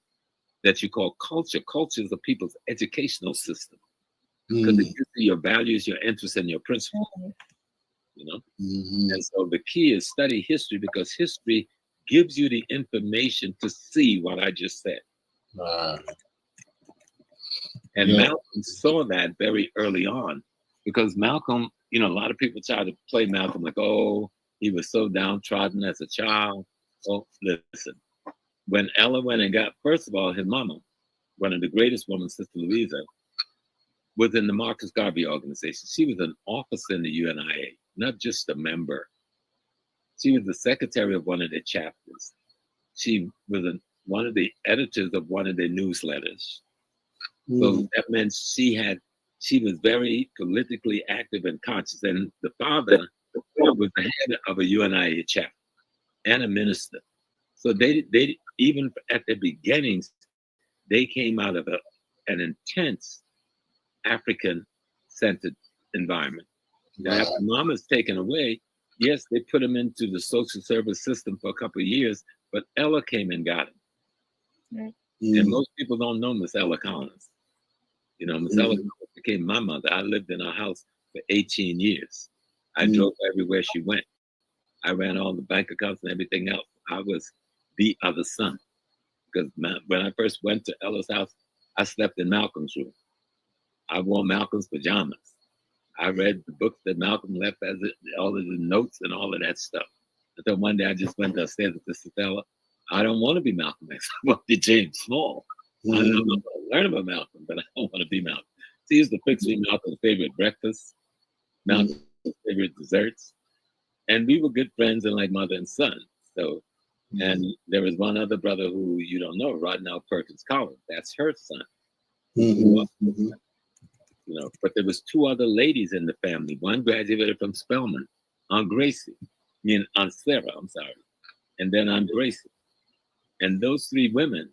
that you call culture. Culture is the people's educational system because it gives you your values, your interests, and your principles. And so the key is study history, because history gives you the information to see what I just said. And Malcolm saw that very early on, because Malcolm, a lot of people try to play Malcolm like, oh, he was so downtrodden as a child. Well, listen, when Ella went and got, first of all, his mama, one of the greatest women, Sister Louisa, was in the Marcus Garvey organization. She was an officer in the UNIA, not just a member. She was the secretary of one of their chapters. She was one of the editors of one of their newsletters. So that meant she had She was very politically active and conscious, and the father was the head of a UNIA chapter and a minister. So they even at the beginnings, they came out of an intense African-centered environment. Now, Wow. after Mama's taken away, yes, they put him into the social service system for a couple of years, but Ella came and got him. Right. And Mm. most people don't know Miss Ella Collins. You know, Miss Ella Collins became my mother. I lived in her house for 18 years. I drove everywhere she went. I ran all the bank accounts and everything else. I was the other son. Because when I first went to Ella's house, I slept in Malcolm's room. I wore Malcolm's pajamas. I read the books that Malcolm left all of the notes and all of that stuff. Until one day I just went upstairs with Sister Stella. I don't want to be Malcolm X. I want to be James Small. I don't know if I'll learn about Malcolm, but I don't want to be Malcolm. So he used to fix me Malcolm's favorite breakfast, Malcolm's favorite desserts. And we were good friends and like mother and son. So, and there was one other brother who you don't know, Rodnell Perkins Collins. That's her son. You know, but there was two other ladies in the family. One graduated from Spelman, Aunt Gracie, Aunt Sarah, I'm sorry, and then Aunt Gracie. And those three women,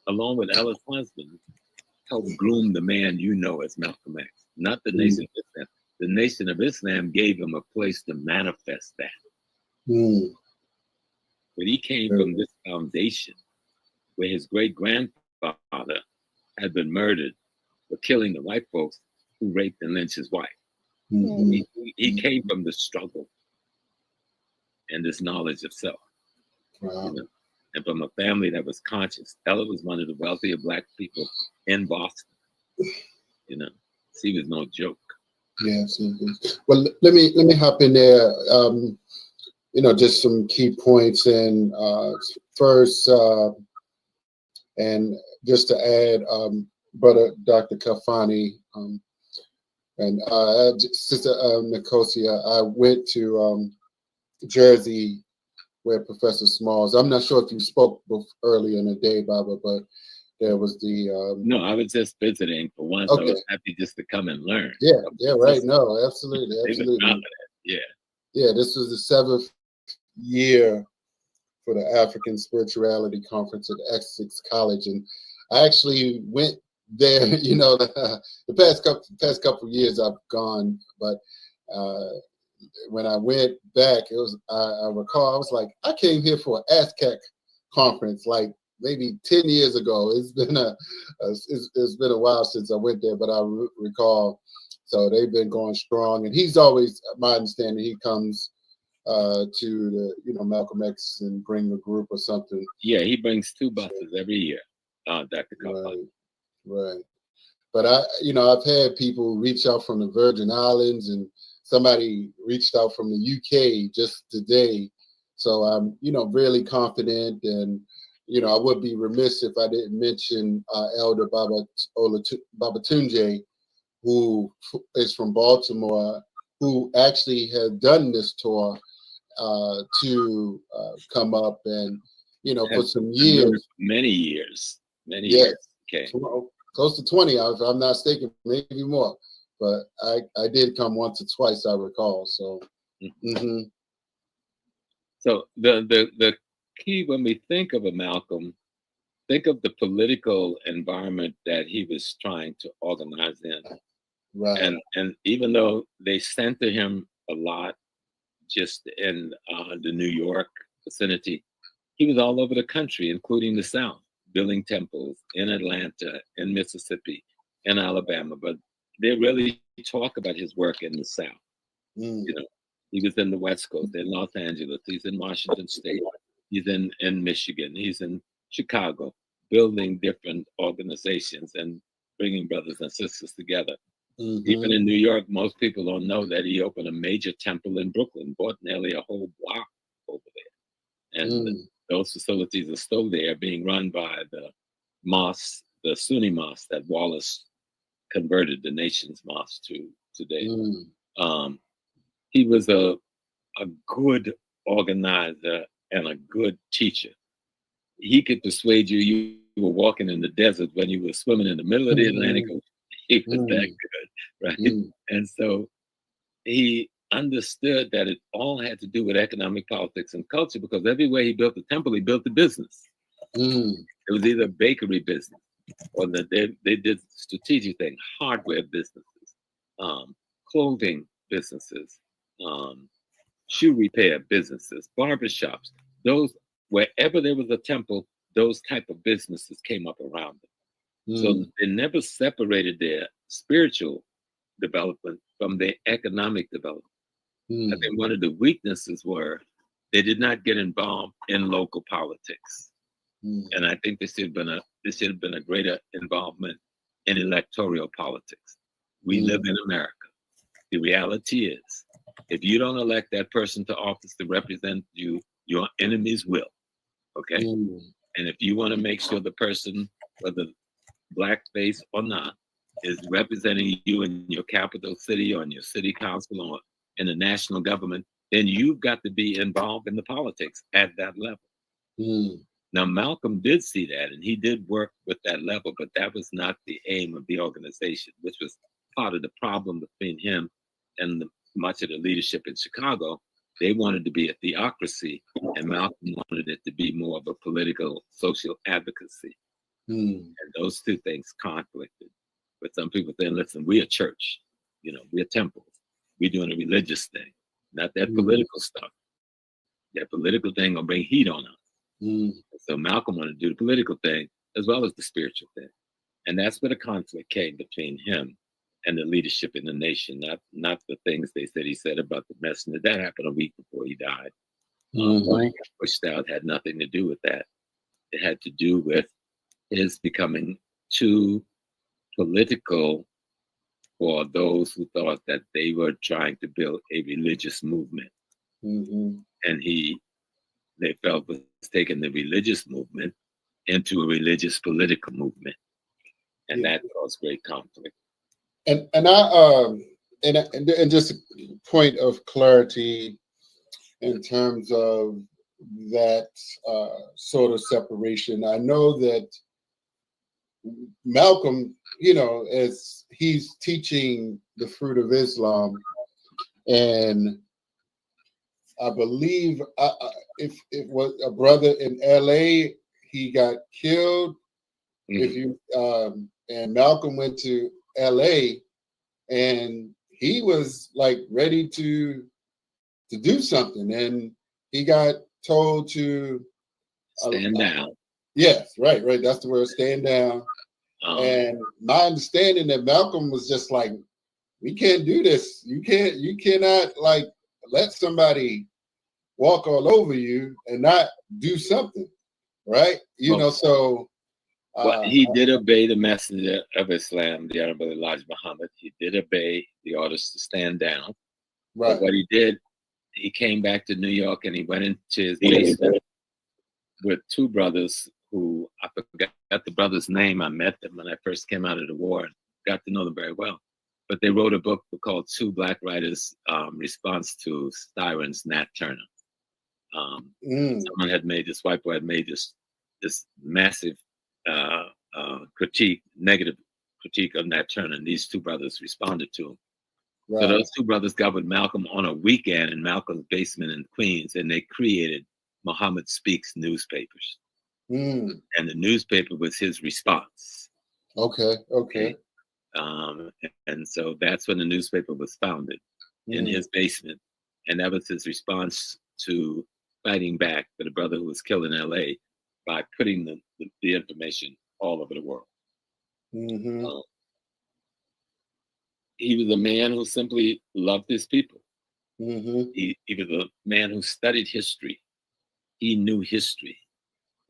along with Ella's husband, helped groom the man you know as Malcolm X, not the Nation of Islam. The Nation of Islam gave him a place to manifest that. But he came from this foundation where his great-grandfather had been murdered for killing the white folks who raped and lynched his wife. He came from the struggle and this knowledge of self. Wow. You know? And from a family that was conscious. Ella was one of the wealthier Black people in Boston. You know, she was no joke. Yes. Well, let me hop in there. You know, just some key points. And first, and just to add, Brother Dr. Kafani and Sister Nkozia, I went to Jersey where Professor Smalls. I'm not sure if you spoke earlier in the day, Baba, but there was the. No, I was just visiting for once. Okay. I was happy just to come and learn. Yeah, right. No, absolutely. Yeah. Yeah, this was the 7th year for the African Spirituality Conference at Essex College, and I actually went there. You know, the past couple of years I've gone, but when I went back, it was I recall I was like, I came here for an ASCAC conference like maybe 10 years ago. It's been it's been a while since I went there, but I recall. So they've been going strong, and he's always, my understanding, he comes to the Malcolm X and bring a group or something. Yeah, he brings 2 buses every year, Dr. Kafani. Right. But I've had people reach out from the Virgin Islands, and somebody reached out from the UK just today. So I'm, really confident, and I would be remiss if I didn't mention Elder Babatunde, who is from Baltimore, who actually has done this tour to come up and, for some years. Many years. Okay. Close to 20, if I'm not mistaken, maybe more. But I did come once or twice, I recall. So, So the key when we think of a Malcolm, think of the political environment that he was trying to organize in. Right. And even though they center him a lot just in the New York vicinity, he was all over the country, including the South, building temples in Atlanta, in Mississippi, in Alabama. But they really talk about his work in the South. He was in the West Coast, in Los Angeles, he's in Washington State, he's in Michigan, he's in Chicago, building different organizations and bringing brothers and sisters together. Even in New York, most people don't know that he opened a major temple in Brooklyn, bought nearly a whole block over there. And those facilities are still there, being run by the mosque, the Sunni mosque that Wallace converted the nation's mosque to today. He was a good organizer and a good teacher. He could persuade you were walking in the desert when you were swimming in the middle of the Atlantic Ocean. He was that good, right? And so he understood that it all had to do with economic, politics, and culture, because everywhere he built a temple, he built a business. It was either a bakery business or they did strategic thing, hardware businesses, clothing businesses, shoe repair businesses, barbershops. Those, wherever there was a temple, those type of businesses came up around them. So they never separated their spiritual development from their economic development. I think one of the weaknesses were they did not get involved in local politics. And I think there should have been a greater involvement in electoral politics. We live in America. The reality is, if you don't elect that person to office to represent you, your enemies will. Okay? And if you want to make sure the person, whether blackface or not, is representing you in your capital city or in your city council or in the national government, then you've got to be involved in the politics at that level. Now, Malcolm did see that, and he did work with that level, but that was not the aim of the organization, which was part of the problem between him and much of the leadership in Chicago. They wanted to be a theocracy, and Malcolm wanted it to be more of a political, social advocacy. And those two things conflicted. But some people saying, listen, we're a church, we're temples. We're doing a religious thing, not that political stuff. That political thing will bring heat on us. So Malcolm wanted to do the political thing as well as the spiritual thing. And that's where the conflict came between him and the leadership in the nation, not the things they said he said about the messenger. That happened a week before he died. What he got pushed out had nothing to do with that. It had to do with his becoming too political for those who thought that they were trying to build a religious movement. And they felt was taking the religious movement into a religious political movement. And that caused great conflict. And just a point of clarity in terms of that sort of separation. I know that Malcolm, as he's teaching the fruit of Islam, and I believe if it was a brother in LA, he got killed. If you and Malcolm went to LA, and he was like ready to do something, and he got told to stand down. Yes, right. That's the word, stand down. And my understanding that Malcolm was just like, we can't do this. You cannot like let somebody walk all over you and not do something, right? So. Well, he did obey the messenger of Islam, the Honorable Elijah Muhammad. He did obey the orders to stand down. Right. But what he did, he came back to New York and he went into his basement with two brothers who, I forgot the brother's name. I met them when I first came out of the war and got to know them very well. But they wrote a book called Two Black Writers' Response to Styron's Nat Turner. Someone had made this, white boy had made this massive negative critique of Nat Turner, and these two brothers responded to him. Right. So those two brothers got with Malcolm on a weekend in Malcolm's basement in Queens, and they created Muhammad Speaks newspapers. And the newspaper was his response. Okay. And so that's when the newspaper was founded in his basement, and that was his response to fighting back for the brother who was killed in LA by putting the information all over the world. He was a man who simply loved his people. He was a man who studied history. He knew history.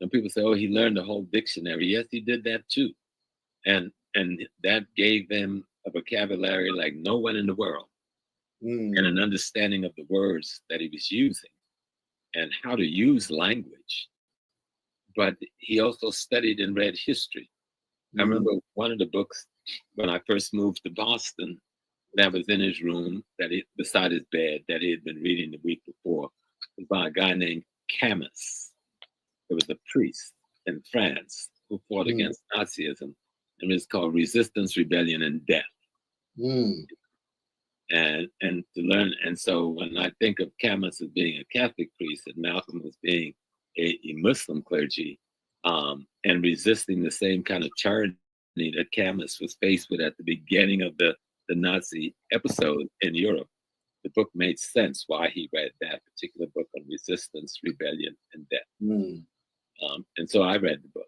Some people say, oh, he learned the whole dictionary. Yes, he did that too. And that gave him a vocabulary like no one in the world, and an understanding of the words that he was using and how to use language. But he also studied and read history. I remember one of the books when I first moved to Boston that was in his room, beside his bed, that he had been reading the week before, was by a guy named Camus. It was a priest in France who fought against Nazism. and it's called Resistance, Rebellion, and Death. Mm. And to learn, and so when I think of Camus as being a Catholic priest and Malcolm as being a Muslim clergy, and resisting the same kind of tyranny that Camus was faced with at the beginning of the Nazi episode in Europe, the book made sense why he read that particular book on resistance, rebellion, and death. Mm. And so I read the book.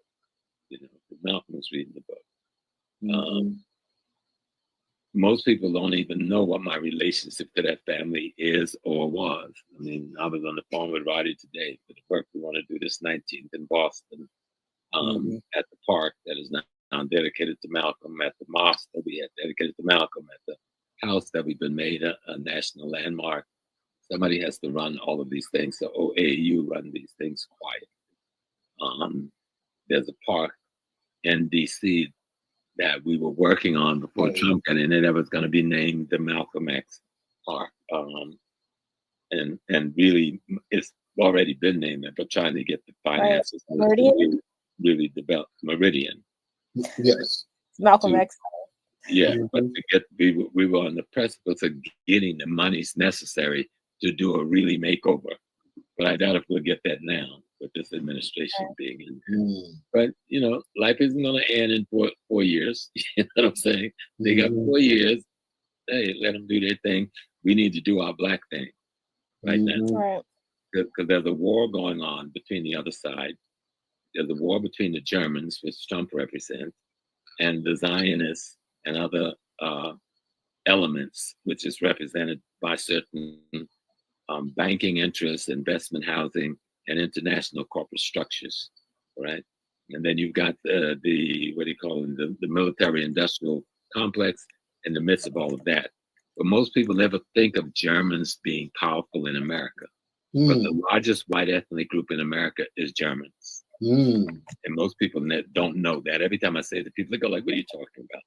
Malcolm was reading the book. Mm-hmm. Most people don't even know what my relationship to that family is or was. I mean, I was on the phone with Roddy today for the work we want to do this 19th in Boston, at the park that is now dedicated to Malcolm, at the mosque that we had dedicated to Malcolm, at the house that we've been made a national landmark. Somebody has to run all of these things. So OAU run these things quiet. There's a park in DC that we were working on before Trump got in, and it was going to be named the Malcolm X Park. And really, it's already been named that, but trying to get the finances to really develop Meridian. Yes. Malcolm X. Yeah, but to get, we were on the precipice of getting the monies necessary to do a really makeover. But I doubt if we'll get that now with this administration being in. But, life isn't going to end in 4 years. You know what I'm saying? They got 4 years. Hey, let them do their thing. We need to do our Black thing right now. Right. Because there's a war going on between the other side. There's a war between the Germans, which Trump represents, and the Zionists and other elements, which is represented by certain banking interests, investment housing, and international corporate structures, right? And then you've got the what do you call it, the military-industrial complex in the midst of all of that. But most people never think of Germans being powerful in America. But the largest white ethnic group in America is Germans. And most people don't know that. Every time I say it to people, they go like, what are you talking about?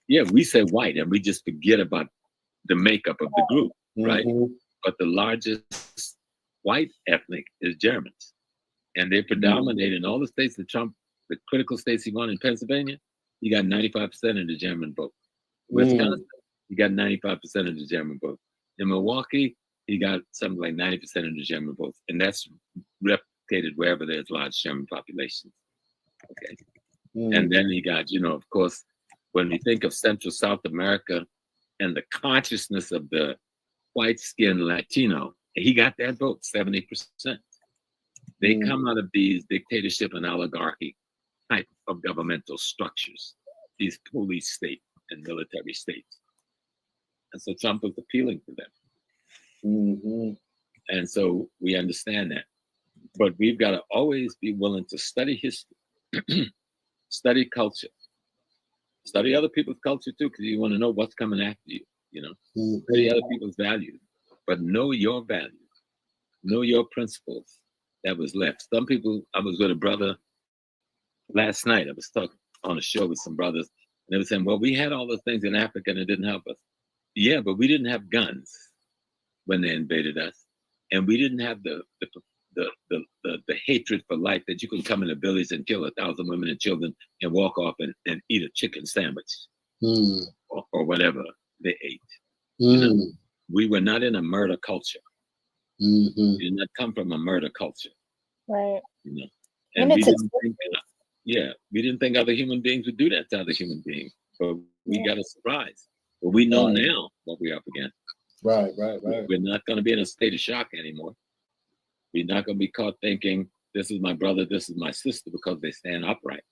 Yeah, we say white, and we just forget about the makeup of the group, right? But the largest white ethnic is Germans. And they predominate in all the states that Trump, the critical states he won in Pennsylvania, he got 95% of the German vote. Wisconsin, he got 95% of the German vote. In Milwaukee, he got something like 90% of the German votes. And that's replicated wherever there's large German populations. Okay. And then he got, of course, when we think of Central South America and the consciousness of the white-skinned Latino, he got that vote, 70%. They come out of these dictatorship and oligarchy type of governmental structures, these police state and military states. And so Trump was appealing to them. And so we understand that. But we've got to always be willing to study history, study culture, study other people's culture too, because you want to know what's coming after you, study other people's values, but know your values, know your principles that was left. Some people, I was with a brother last night, I was talking on a show with some brothers, and they were saying, well, we had all those things in Africa and it didn't help us. Yeah, but we didn't have guns when they invaded us. And we didn't have the hatred for life that you can come in a village and kill 1,000 women and children and walk off and eat a chicken sandwich or whatever they ate. We were not in a murder culture. We did not come from a murder culture. Right. And we didn't think, we didn't think other human beings would do that to other human beings. But we got a surprise. But we know now what we're up against. Right. We're not going to be in a state of shock anymore. We're not going to be caught thinking, this is my brother, this is my sister, because they stand upright.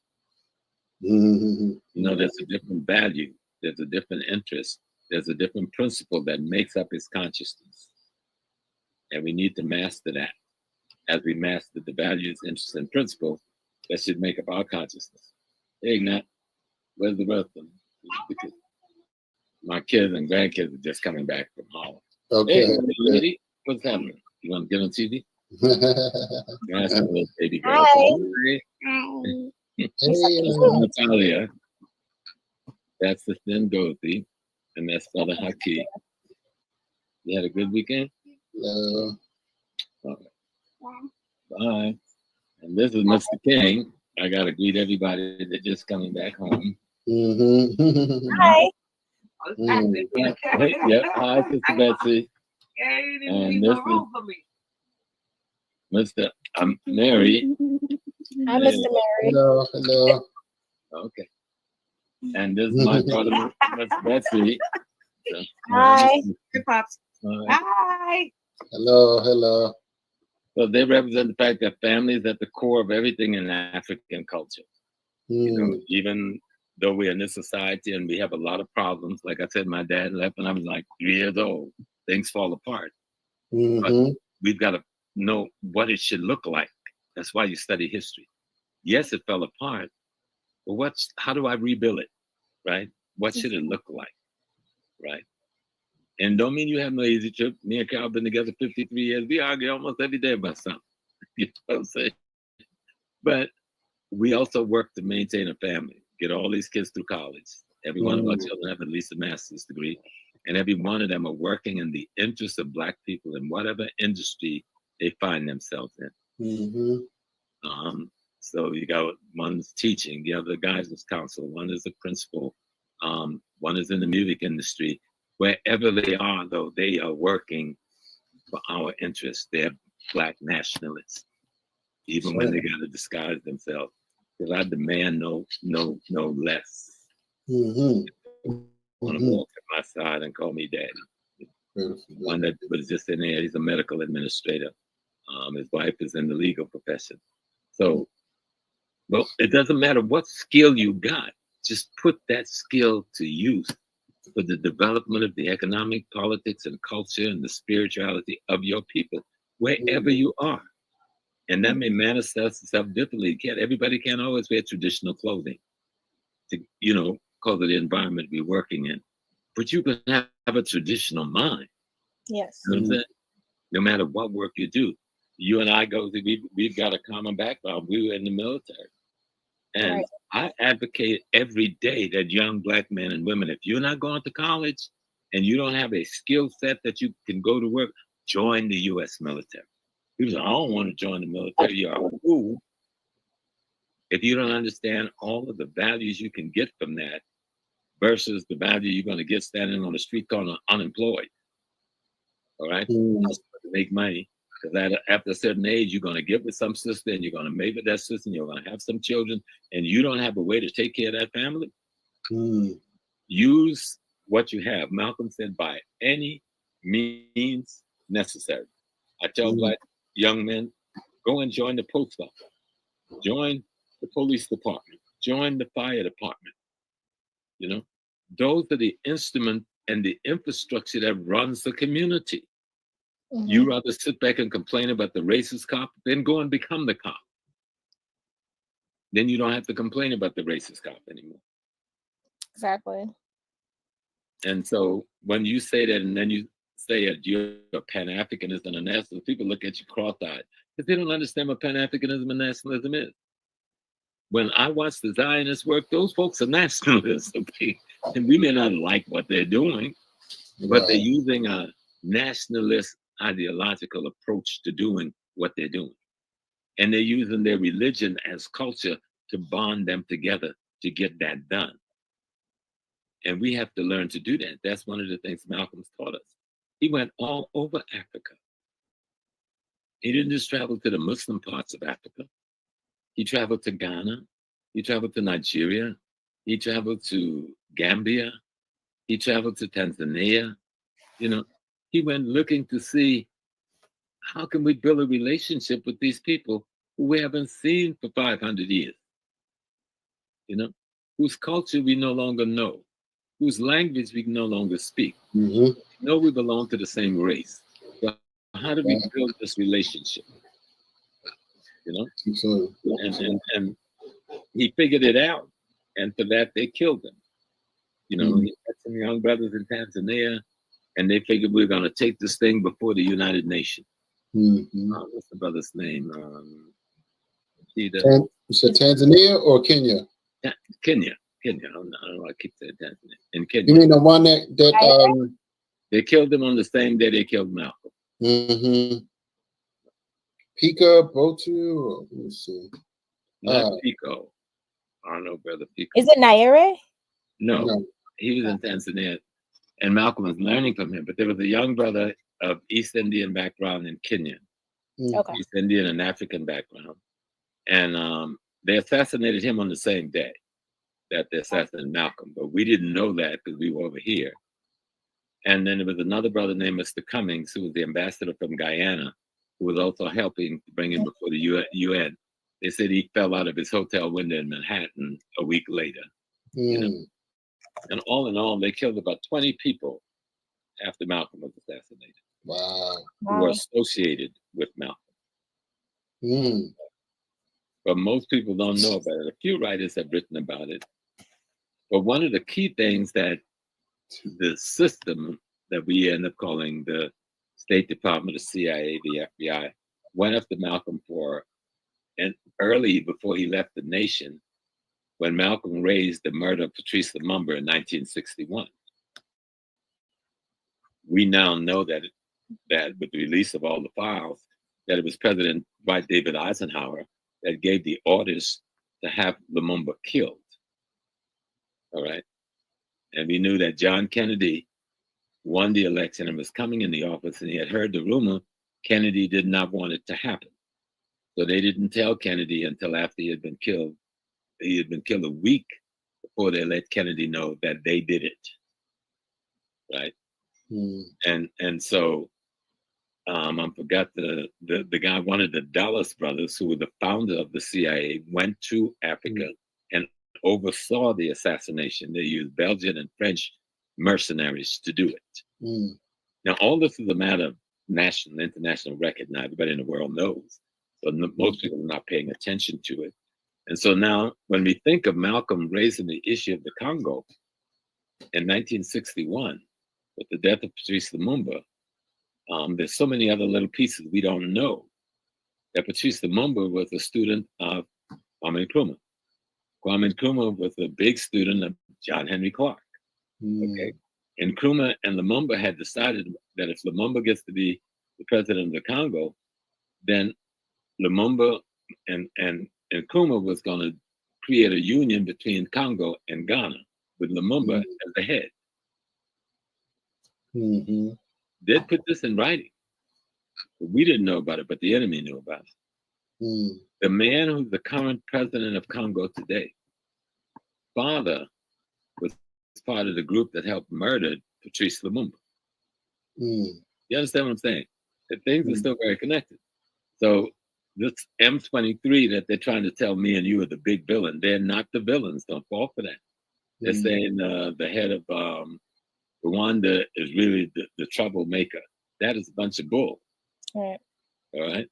There's a different value. There's a different interest. There's a different principle that makes up his consciousness. And we need to master that. As we master the values, interests, and principles that should make up our consciousness. Hey, Nat, where's the rest of them? My kids and grandkids are just coming back from Holland. Okay. Hey, lady, what's happening? You want to get on TV? That's a little baby girl. Hi. Natalia. That's the thin Gothi, and that's Brother Haki. You had a good weekend? Okay. Bye. And this is Mr. King. I got to greet everybody that's just coming back home. Mm-hmm. Hi. Yep. Hi, Sister Betsy. And this is Mr. Mary. Hi, Mr. Mary. Hello, hello. Okay. And this is my daughter, Miss Betsy. So, Hi. Hey, Pops. Hi. Hello, hello. So they represent the fact that family is at the core of everything in African culture. You know, even though we're in this society and we have a lot of problems, like I said, my dad left when I was like 3 years old. Things fall apart. But we've got to know what it should look like. That's why you study history. Yes, it fell apart, but how do I rebuild it? Right? What should it look like? Right? And don't mean you have no easy trip. Me and Carol have been together 53 years. We argue almost every day about something. You know what I'm saying? But we also work to maintain a family, get all these kids through college. Every one of our children have at least a master's degree. And every one of them are working in the interest of Black people in whatever industry they find themselves in. So you got one's teaching, the other guidance counselor, one is a principal, one is in the music industry. Wherever they are, though, they are working for our interests. They're Black nationalists, even when they got to disguise themselves. Because I demand no less. Want to walk at my side and call me daddy. One that was just in there, he's a medical administrator. His wife is in the legal profession. So, well, it doesn't matter what skill you got, just put that skill to use for the development of the economic, politics, and culture and the spirituality of your people, wherever you are. And that may manifest itself differently. Everybody can't always wear traditional clothing, because of the environment we're working in. But you can have a traditional mind. Yes. You know what I'm saying? No matter what work you do. You and I we've got a common background. We were in the military. And I advocate every day that young Black men and women, if you're not going to college and you don't have a skill set that you can go to work, join the U.S. military. People say, I don't want to join the military. You're a fool. If you don't understand all of the values you can get from that versus the value you're going to get standing on the street corner unemployed. All right? To make money. Because after a certain age, you're going to get with some sister and you're going to mate with that sister and you're going to have some children and you don't have a way to take care of that family. Use what you have. Malcolm said, by any means necessary. I tell Black young men, go and join the post office, join the police department, join the fire department. Those are the instruments and the infrastructure that runs the community. You rather sit back and complain about the racist cop, then go and become the cop. Then you don't have to complain about the racist cop anymore. Exactly. And so when you say that, and then you say that you're a Pan-Africanist and a nationalist, people look at you cross-eyed because they don't understand what Pan-Africanism and nationalism is. When I watch the Zionists work, those folks are nationalists, okay? And we may not like what they're doing, but they're using a nationalist ideological approach to doing what they're doing. And they're using their religion as culture to bond them together to get that done. And we have to learn to do that. That's one of the things Malcolm taught us. He went all over Africa. He didn't just travel to the Muslim parts of Africa. He traveled to Ghana. He traveled to Nigeria. He traveled to Gambia. He traveled to Tanzania. He went looking to see how can we build a relationship with these people who we haven't seen for 500 years, whose culture we no longer know, whose language we no longer speak. We know we belong to the same race. But how do we build this relationship? And he figured it out. And for that, they killed him. He had some young brothers in Tanzania, and they figured we're going to take this thing before the United Nations. What's the brother's name? You said Tanzania or Kenya? Kenya. I don't know. I keep saying Tanzania. In Kenya. You mean the one that they killed him on the same day they killed Malcolm? Pika Botu? Let me see. Not Pico. I don't know, brother Pico. Is it Naire? No, No. he was in Tanzania, and Malcolm was learning from him. But there was a young brother of East Indian background in Kenya, Okay. East Indian and African background, and they assassinated him on the same day that they assassinated Malcolm. But we didn't know that because we were over here. And then there was another brother named Mr. Cummings, who was the ambassador from Guyana, who was also helping to bring him before the UN. They said he fell out of his hotel window in Manhattan a week later. You know? And all in all, they killed about 20 people after Malcolm was assassinated. Wow. Who were associated with Malcolm. But most people don't know about it. A few writers have written about it. But one of the key things that the system that we end up calling the State Department, the CIA, the FBI, went after Malcolm for, and early before he left the nation, when Malcolm raised the murder of Patrice Lumumba in 1961. We now know that with the release of all the files, that it was President Dwight David Eisenhower that gave the orders to have Lumumba killed. All right. And we knew that John Kennedy won the election and was coming in the office, and he had heard the rumor Kennedy did not want it to happen. So they didn't tell Kennedy until after he had been killed. He had been killed a week before they let Kennedy know that they did it. Right. And so I forgot the guy, one of the Dulles brothers, who were the founder of the CIA, went to Africa and oversaw the assassination. They used Belgian and French mercenaries to do it. Now, all this is a matter of national and international record. Now, everybody in the world knows. So most people are not paying attention to it. And so now, when we think of Malcolm raising the issue of the Congo in 1961, with the death of Patrice Lumumba, there's so many other little pieces we don't know. That Patrice Lumumba was a student of Kwame Nkrumah. Kwame Nkrumah was a big student of John Henry Clark. Okay, and Nkrumah and Lumumba had decided that if Lumumba gets to be the president of the Congo, then Lumumba and Nkrumah was going to create a union between Congo and Ghana with Lumumba as the head. They put this in writing. We didn't know about it, but the enemy knew about it. The man who's the current president of Congo today, father was part of the group that helped murder Patrice Lumumba. You understand what I'm saying? The things are still very connected. So this M23 that they're trying to tell me and you are the big villain, they're not the villains. Don't fall for that. They're saying the head of Rwanda is really the troublemaker. That is a bunch of bull. Right. All right.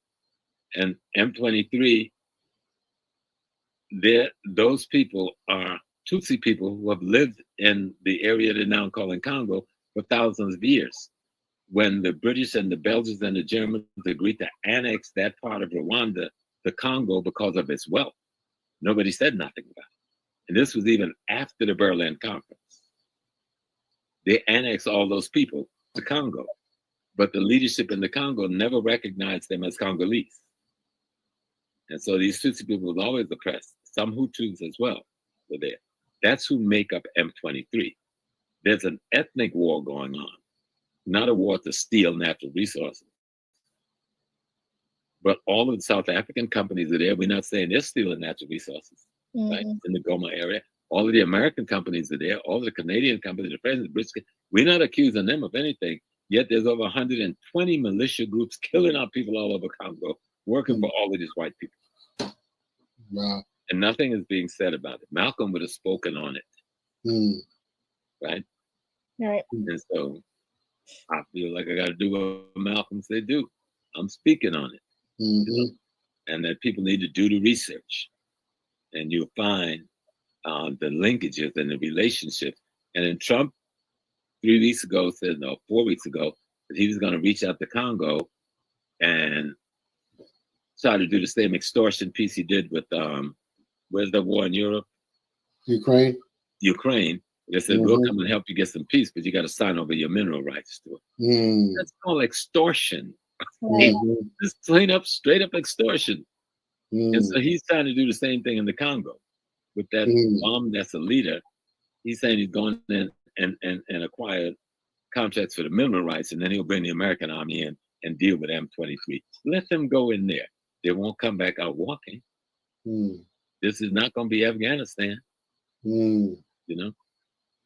And M23, those people are Tutsi people who have lived in the area they're now calling Congo for thousands of years. When the British and the Belgians and the Germans agreed to annex that part of Rwanda to Congo because of its wealth, nobody said nothing about it. And this was even after the Berlin Conference. They annexed all those people to Congo, but the leadership in the Congo never recognized them as Congolese. And so these Tutsi people were always oppressed. Some Hutus as well were there. That's who make up M23. There's an ethnic war going on, not a war to steal natural resources. But all of the South African companies are there. We're not saying they're stealing natural resources, right? In the Goma area. All of the American companies are there. All of the Canadian companies, the French, the British. We're not accusing them of anything. Yet there's over 120 militia groups killing our people all over Congo, working for all of these white people. Wow. And nothing is being said about it. Malcolm would have spoken on it, right? Right. And so I feel like I got to do what Malcolm said do. I'm speaking on it. You know? And that people need to do the research. And you'll find the linkages and the relationships. And then Trump, 4 weeks ago, that he was going to reach out to Congo and try to do the same extortion piece he did with, where's the war in Europe? Ukraine. They said, we'll come and help you get some peace, but you got to sign over your mineral rights to it. That's called extortion. Just straight up extortion. And so he's trying to do the same thing in the Congo with that bomb that's a leader He's saying he's going in and acquire contracts for the mineral rights, and then he'll bring the American army in and deal with M23. Let them go in there. They won't come back out walking. This is not going to be Afghanistan. You know,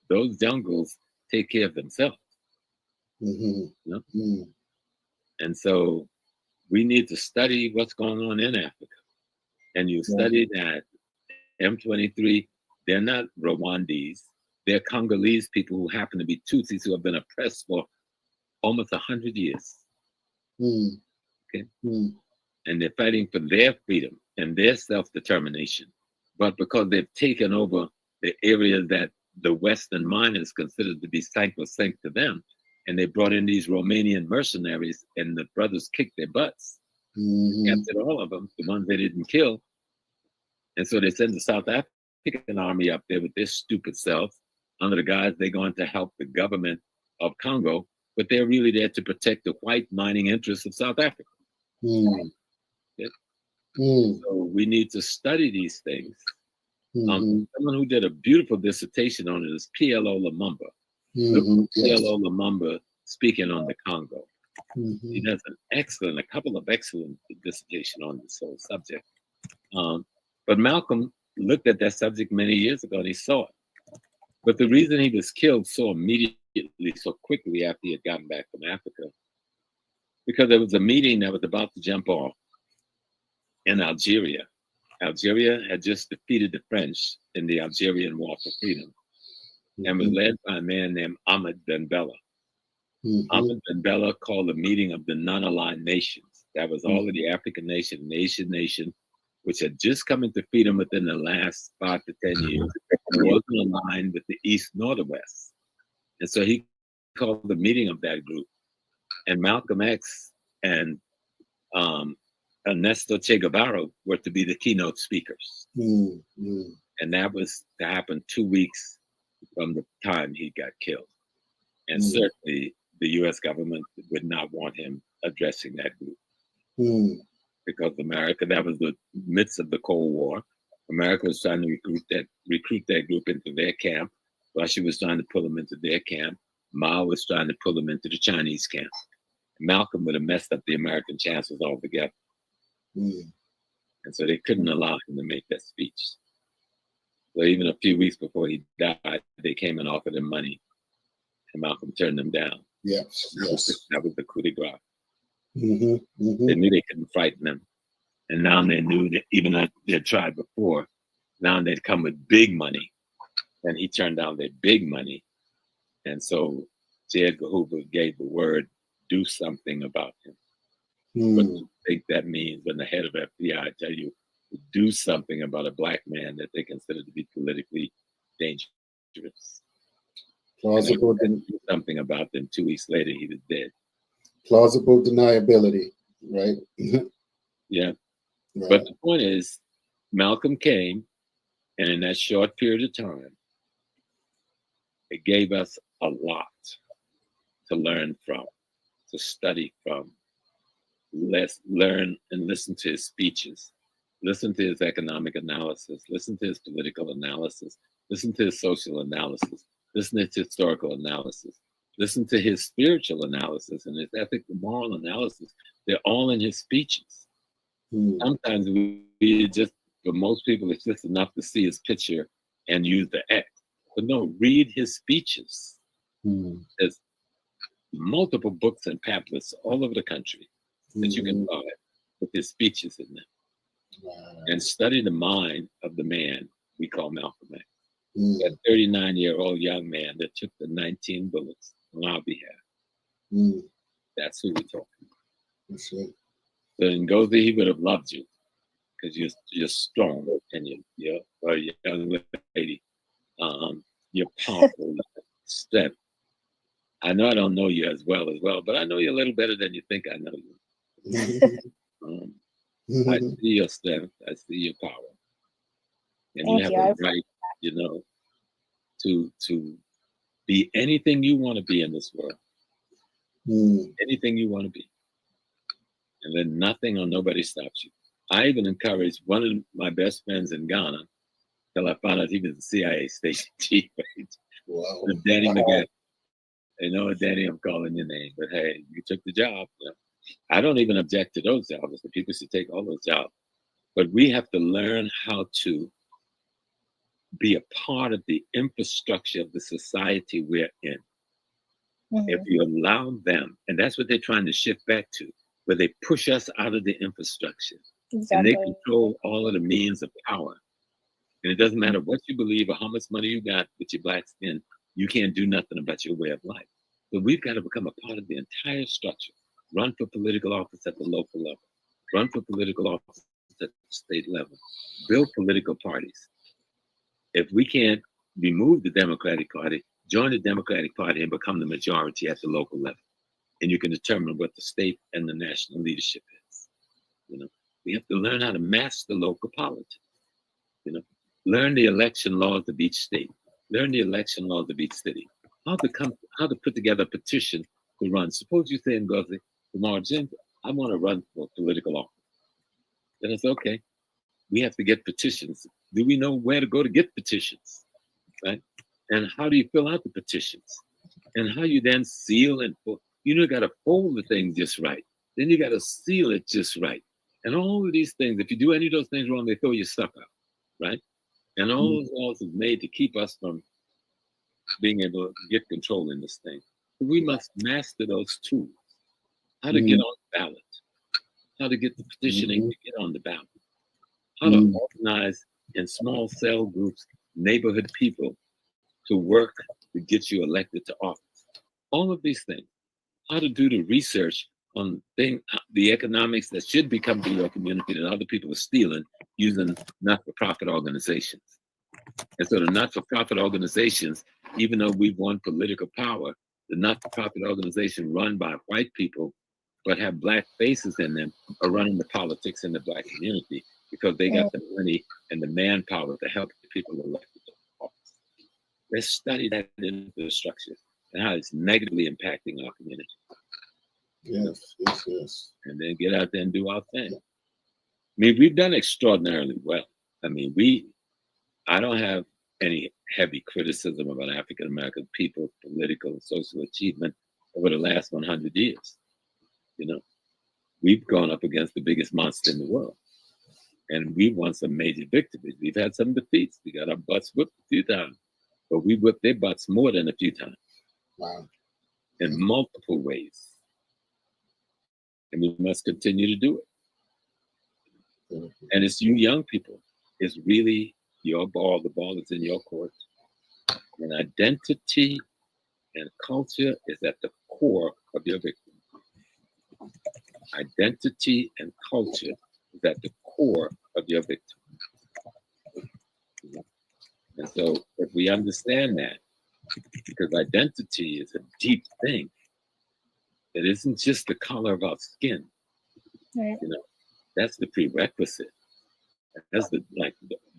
those jungles take care of themselves. You know? And so we need to study what's going on in Africa. And you study that M23, they're not Rwandese. They're Congolese people who happen to be Tutsis who have been oppressed for almost 100 years. Okay? And they're fighting for their freedom and their self-determination. But because they've taken over the areas that the Western mind is considered to be sacrosanct to them, and they brought in these Romanian mercenaries, and the brothers kicked their butts, captured all of them, the ones they didn't kill. And so they send the South African army up there with their stupid self under the guise they're going to help the government of Congo, but they're really there to protect the white mining interests of South Africa. Okay? So we need to study these things. Someone who did a beautiful dissertation on it is P.L.O. Lumumba. P.L.O. Lumumba speaking on the Congo. He does a couple of excellent dissertation on this whole subject. But Malcolm looked at that subject many years ago and he saw it. But the reason he was killed so immediately, so quickly after he had gotten back from Africa, because there was a meeting that was about to jump off in Algeria. Algeria had just defeated the French in the Algerian War for Freedom and was led by a man named Ahmed Ben Bella. Ahmed Ben Bella called a meeting of the non-aligned nations. That was all of the African nation, Asian nation, which had just come into freedom within the last 5 to 10 years. It wasn't aligned with the East nor the West. And so he called the meeting of that group. And Malcolm X and Ernesto Che Guevara were to be the keynote speakers. And that was to happen 2 weeks from the time he got killed. And certainly the US government would not want him addressing that group. Because America, that was the midst of the Cold War. America was trying to recruit that group into their camp. Russia was trying to pull them into their camp. Mao was trying to pull them into the Chinese camp. Malcolm would have messed up the American chances altogether. And so they couldn't allow him to make that speech. So even a few weeks before he died, they came and offered him money, and Malcolm turned them down. That was the coup de grace. They knew they couldn't frighten him. And now they knew that even though they had tried before, now they'd come with big money. And he turned down their big money. And so J. Edgar Hoover gave the word, do something about him. What do you think that means when the head of FBI tell you to do something about a black man that they consider to be politically dangerous? Plausible. Do something about them. 2 weeks later, he was dead. Plausible deniability, right? Yeah. Right. But the point is, Malcolm came, and in that short period of time, it gave us a lot to learn from, to study from. Let's learn and listen to his speeches, listen to his economic analysis, listen to his political analysis, listen to his social analysis, listen to his historical analysis, listen to his spiritual analysis and his ethical, moral analysis. They're all in his speeches. Sometimes we just, for most people, it's just enough to see his picture and use the X. But no, read his speeches. There's multiple books and pamphlets all over the country that you can buy with his speeches in them. And study the mind of the man we call Malcolm X. That 39-year-old young man that took the 19 bullets on our behalf. That's who we're talking about. That's it. So in Nkozia, he would have loved you because you're strong and you're a young lady. You're powerful, strength. I know I don't know you as well, but I know you a little better than you think I know you. I see your strength. I see your power, and you have a right, to be anything you want to be in this world. Anything you want to be, and then nothing or nobody stops you. I even encourage one of my best friends in Ghana. till I found out he was the CIA station chief. Right? Wow. Danny McGee. They know, Danny, I'm calling your name, but hey, you took the job. You know? I don't even object to those jobs. The people should take all those jobs. But we have to learn how to be a part of the infrastructure of the society we're in. If you allow them, and that's what they're trying to shift back to, where they push us out of the infrastructure. Exactly. And they control all of the means of power. And it doesn't matter what you believe or how much money you got with your black skin, you can't do nothing about your way of life. So we've got to become a part of the entire structure. Run for political office at the local level. Run for political office at the state level. Build political parties. If we can't remove the Democratic Party, join the Democratic Party and become the majority at the local level. And you can determine what the state and the national leadership is. You know, we have to learn how to master local politics. You know, learn the election laws of each state. Learn the election laws of each city. How to put together a petition to run. Suppose you say in Nkozia, tomorrow, Jim, I want to run for political office. Then it's okay. We have to get petitions. Do we know where to go to get petitions? Right? And how do you fill out the petitions? And how you then seal and fold. You got to fold the thing just right. Then you got to seal it just right. And all of these things, if you do any of those things wrong, they throw your stuff out, right? And all those laws are made to keep us from being able to get control in this thing. We must master those tools. How to get on the ballot. How to get the petitioning to get on the ballot. How to organize in small cell groups, neighborhood people to work to get you elected to office. All of these things. How to do the research on the economics that should be coming to your community that other people are stealing using not-for-profit organizations. And so the not-for-profit organizations, even though we've won political power, the not-for-profit organization run by white people but have black faces in them are running the politics in the black community because they got the money and the manpower to help the people elected to office. Let's study that infrastructure and how it's negatively impacting our community. Yes. And then get out there and do our thing. I mean, we've done extraordinarily well. I mean, I don't have any heavy criticism about African American people's political and social achievement over the last 100 years. You know, we've gone up against the biggest monster in the world. And we've won some major victories. We've had some defeats. We got our butts whipped a few times, but we whipped their butts more than a few times. Wow. In multiple ways. And we must continue to do it. And it's you young people. It's really your ball. The ball is in your court. And identity and culture is at the core of your victory. Identity and culture is at the core of your victory. And so if we understand that, because identity is a deep thing, it isn't just the color of our skin. Right. You know, that's the prerequisite. That's the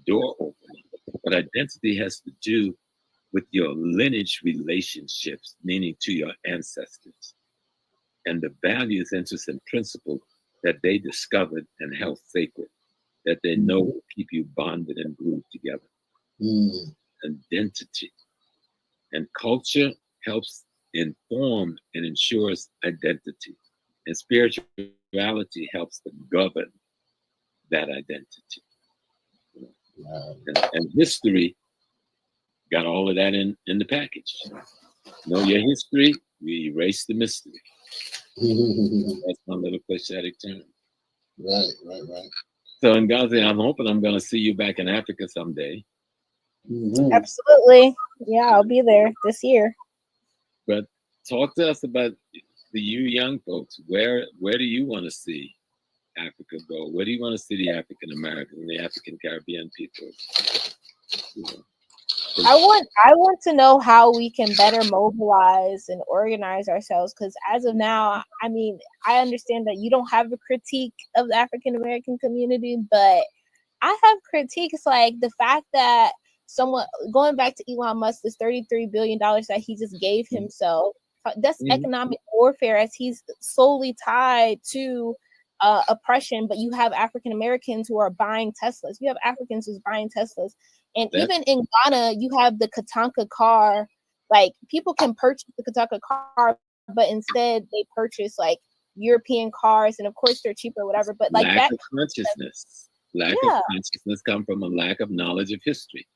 door opener. But identity has to do with your lineage relationships, meaning to your ancestors, and the values, interests, and principles that they discovered and held sacred, that they know will keep you bonded and glued together. Identity. And culture helps inform and ensures identity. And spirituality helps to govern that identity. And history got all of that in the package. Know your history, we erase the mystery. That's my little pathetic term. Right. So Nkozia, I'm hoping I'm going to see you back in Africa someday. Absolutely. Yeah, I'll be there this year. But talk to us about you young folks. Where do you want to see Africa go? Where do you want to see the African American and the African Caribbean people? You know? I want to know how we can better mobilize and organize ourselves, because as of now, I mean, I understand that you don't have a critique of the African American community, but I have critiques like the fact that someone, going back to Elon Musk, this $33 billion that he just gave himself, that's economic warfare, as he's solely tied to oppression, but you have African Americans who are buying Teslas. You have Africans who's buying Teslas. And even in Ghana, you have the Katanka car. Like, people can purchase the Katanka car, but instead they purchase like European cars, and of course they're cheaper, whatever. But like lack that of consciousness. Lack of consciousness come from a lack of knowledge of history.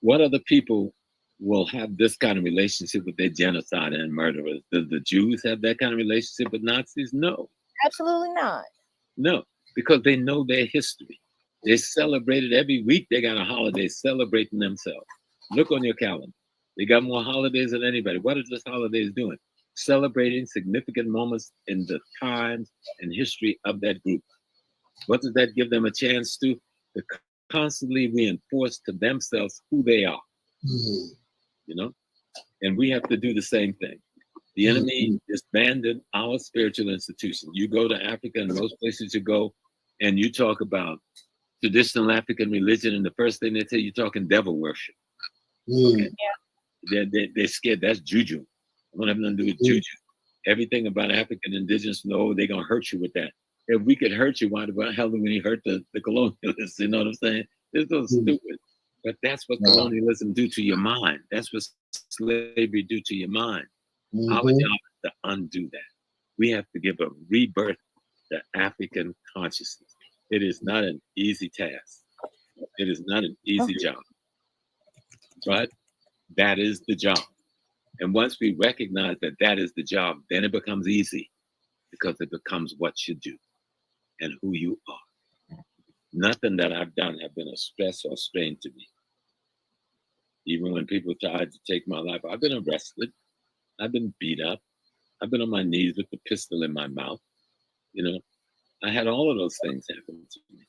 What other people will have this kind of relationship with their genocide and murderers? Does the Jews have that kind of relationship with Nazis? No. Absolutely not. No, because they know their history. They celebrate it every week. They got a holiday celebrating themselves. Look on your calendar. They got more holidays than anybody. What are those holidays doing? Celebrating significant moments in the times and history of that group. What does that give them a chance to? To constantly reinforce to themselves who they are. Mm-hmm. You know? And we have to do the same thing. The enemy disbanded our spiritual institution. You go to Africa, and most places you go, and you talk about traditional African religion, and the first thing they tell you, you're talking devil worship. Okay? They're scared. That's juju. I don't have nothing to do with juju. Everything about African indigenous, no, they're going to hurt you with that. If we could hurt you, why the hell do we hurt the colonialists? You know what I'm saying? It's so stupid. But that's what colonialism do to your mind. That's what slavery do to your mind. Our job is to undo that. We have to give a rebirth to African consciousness. It is not an easy task. It is not an easy job. But that is the job. And once we recognize that that is the job, then it becomes easy, because it becomes what you do and who you are. Nothing that I've done have been a stress or strain to me. Even when people tried to take my life, I've been arrested. I've been beat up. I've been on my knees with the pistol in my mouth. You know, I had all of those things happen to me.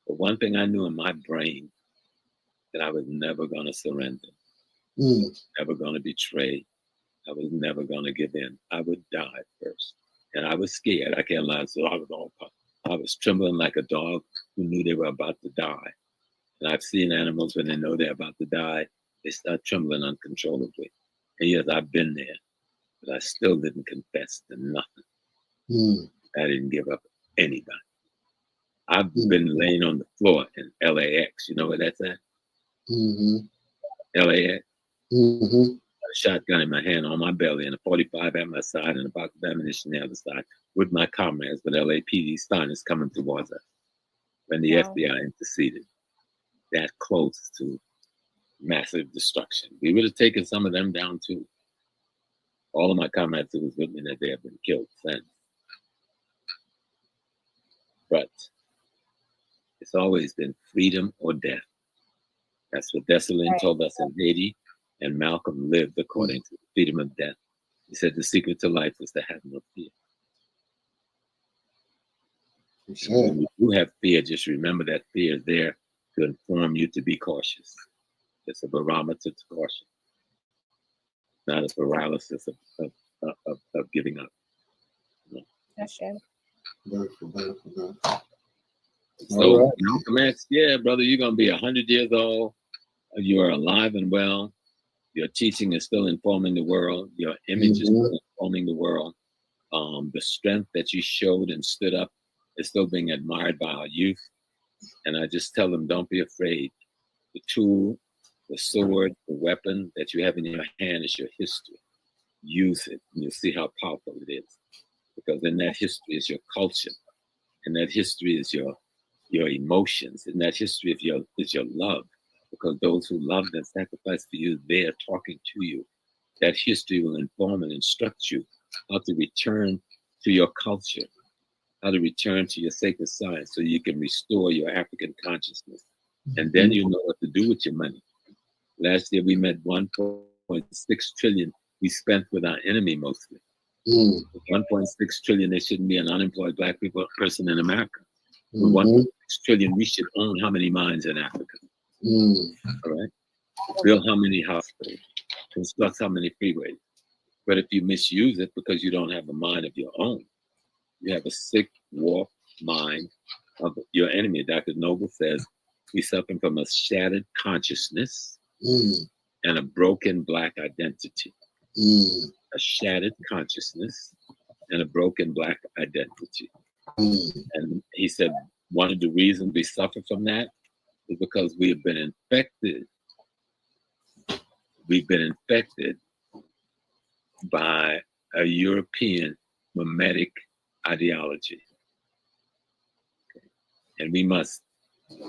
But one thing I knew in my brain, that I was never going to surrender, never going to betray. I was never going to give in. I would die first. And I was scared. I can't lie. So I was trembling like a dog who knew they were about to die. And I've seen animals, when they know they're about to die, they start trembling uncontrollably. And yes, I've been there, but I still didn't confess to nothing. I didn't give up anybody. I've been laying on the floor in LAX. You know where that's at? LAX. A shotgun in my hand, on my belly, and a 45 at my side, and a box of ammunition on the other side, with my comrades, with LAPD is coming towards us. When the FBI interceded, that close to massive destruction. We would have taken some of them down too. All of my comrades who was with me that day have been killed since. But it's always been freedom or death. That's what Dessalines told us in Haiti, and Malcolm lived according to the freedom of death. He said the secret to life was to have no fear. When you do have fear, just remember that fear is there to inform you to be cautious. It's a barometer to caution, not a paralysis of giving up. That's true. Beautiful. So, Malcolm X, yeah, brother, you're going to be 100 years old. You are alive and well. Your teaching is still informing the world. Your image is still informing the world. The strength that you showed and stood up is still being admired by our youth. And I just tell them, don't be afraid. The tool, the sword, the weapon that you have in your hand is your history. Use it, and you'll see how powerful it is. Because in that history is your culture. In that history is your emotions. In that history is your love. Because those who loved and sacrificed for you, they are talking to you. That history will inform and instruct you how to return to your culture, how to return to your sacred science, so you can restore your African consciousness. And then you know what to do with your money. Last year we met 1.6 trillion we spent with our enemy mostly. 1.6 trillion, there shouldn't be an unemployed black person in America. With 1.6 trillion, we should own how many mines in Africa? All right? Build how many hospitals? Construct how many freeways? But if you misuse it because you don't have a mind of your own, you have a sick, warped mind of your enemy. Dr. Noble says we suffer from a shattered consciousness and a broken black identity. A shattered consciousness and a broken black identity. And he said one of the reasons we suffer from that is because we have been infected. We've been infected by a European mimetic ideology. And we must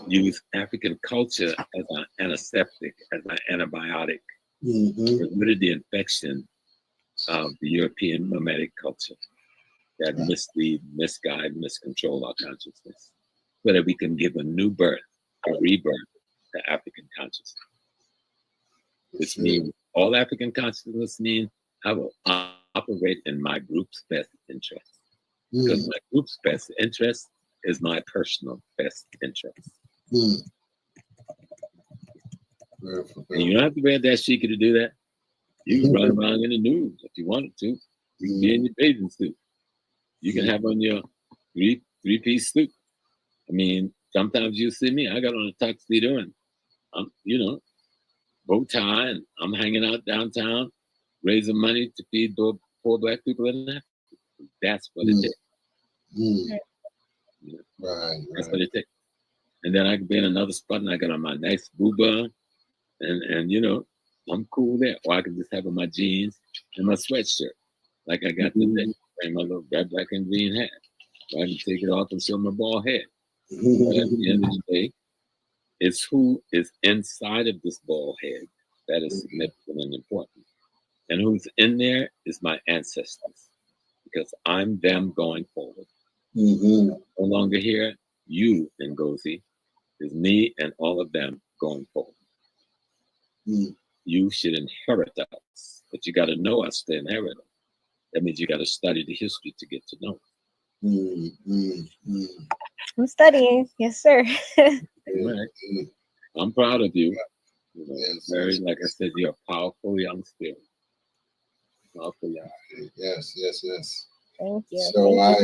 use African culture as an antiseptic, as an antibiotic, get rid of the infection of the European mimetic culture that mislead, misguide, miscontrol our consciousness, so that we can give a new birth, a rebirth to African consciousness. Which means all African consciousness means I will operate in my group's best interest. Because my group's best interest is my personal best interest. And you don't have to wear that shiki to do that. You can run around in the nude if you wanted to. You can be in your bathing suit. You can have on your three-piece suit. I mean, sometimes you see me, I got on a tuxedo and I'm, bow tie, and I'm hanging out downtown, raising money to feed poor black people in there. That's what it takes. Right. That's what it takes. And then I can be in another spot and I got on my nice booba and I'm cool there. Or I can just have on my jeans and my sweatshirt like I got today. And my little red, black, and green hat. Or I can take it off and show my bald head. But at the end of the day, it's who is inside of this bald head that is significant and important. And who's in there is my ancestors. Because I'm them going forward. No longer here, you, Nkozia, is me and all of them going forward. You should inherit us, but you got to know us to inherit us. That means you got to study the history to get to know us. I'm studying, yes, sir. Right. I'm proud of you. Very, like I said, you're a powerful young spirit. Powerful young spirit. Yes. Thank you. So I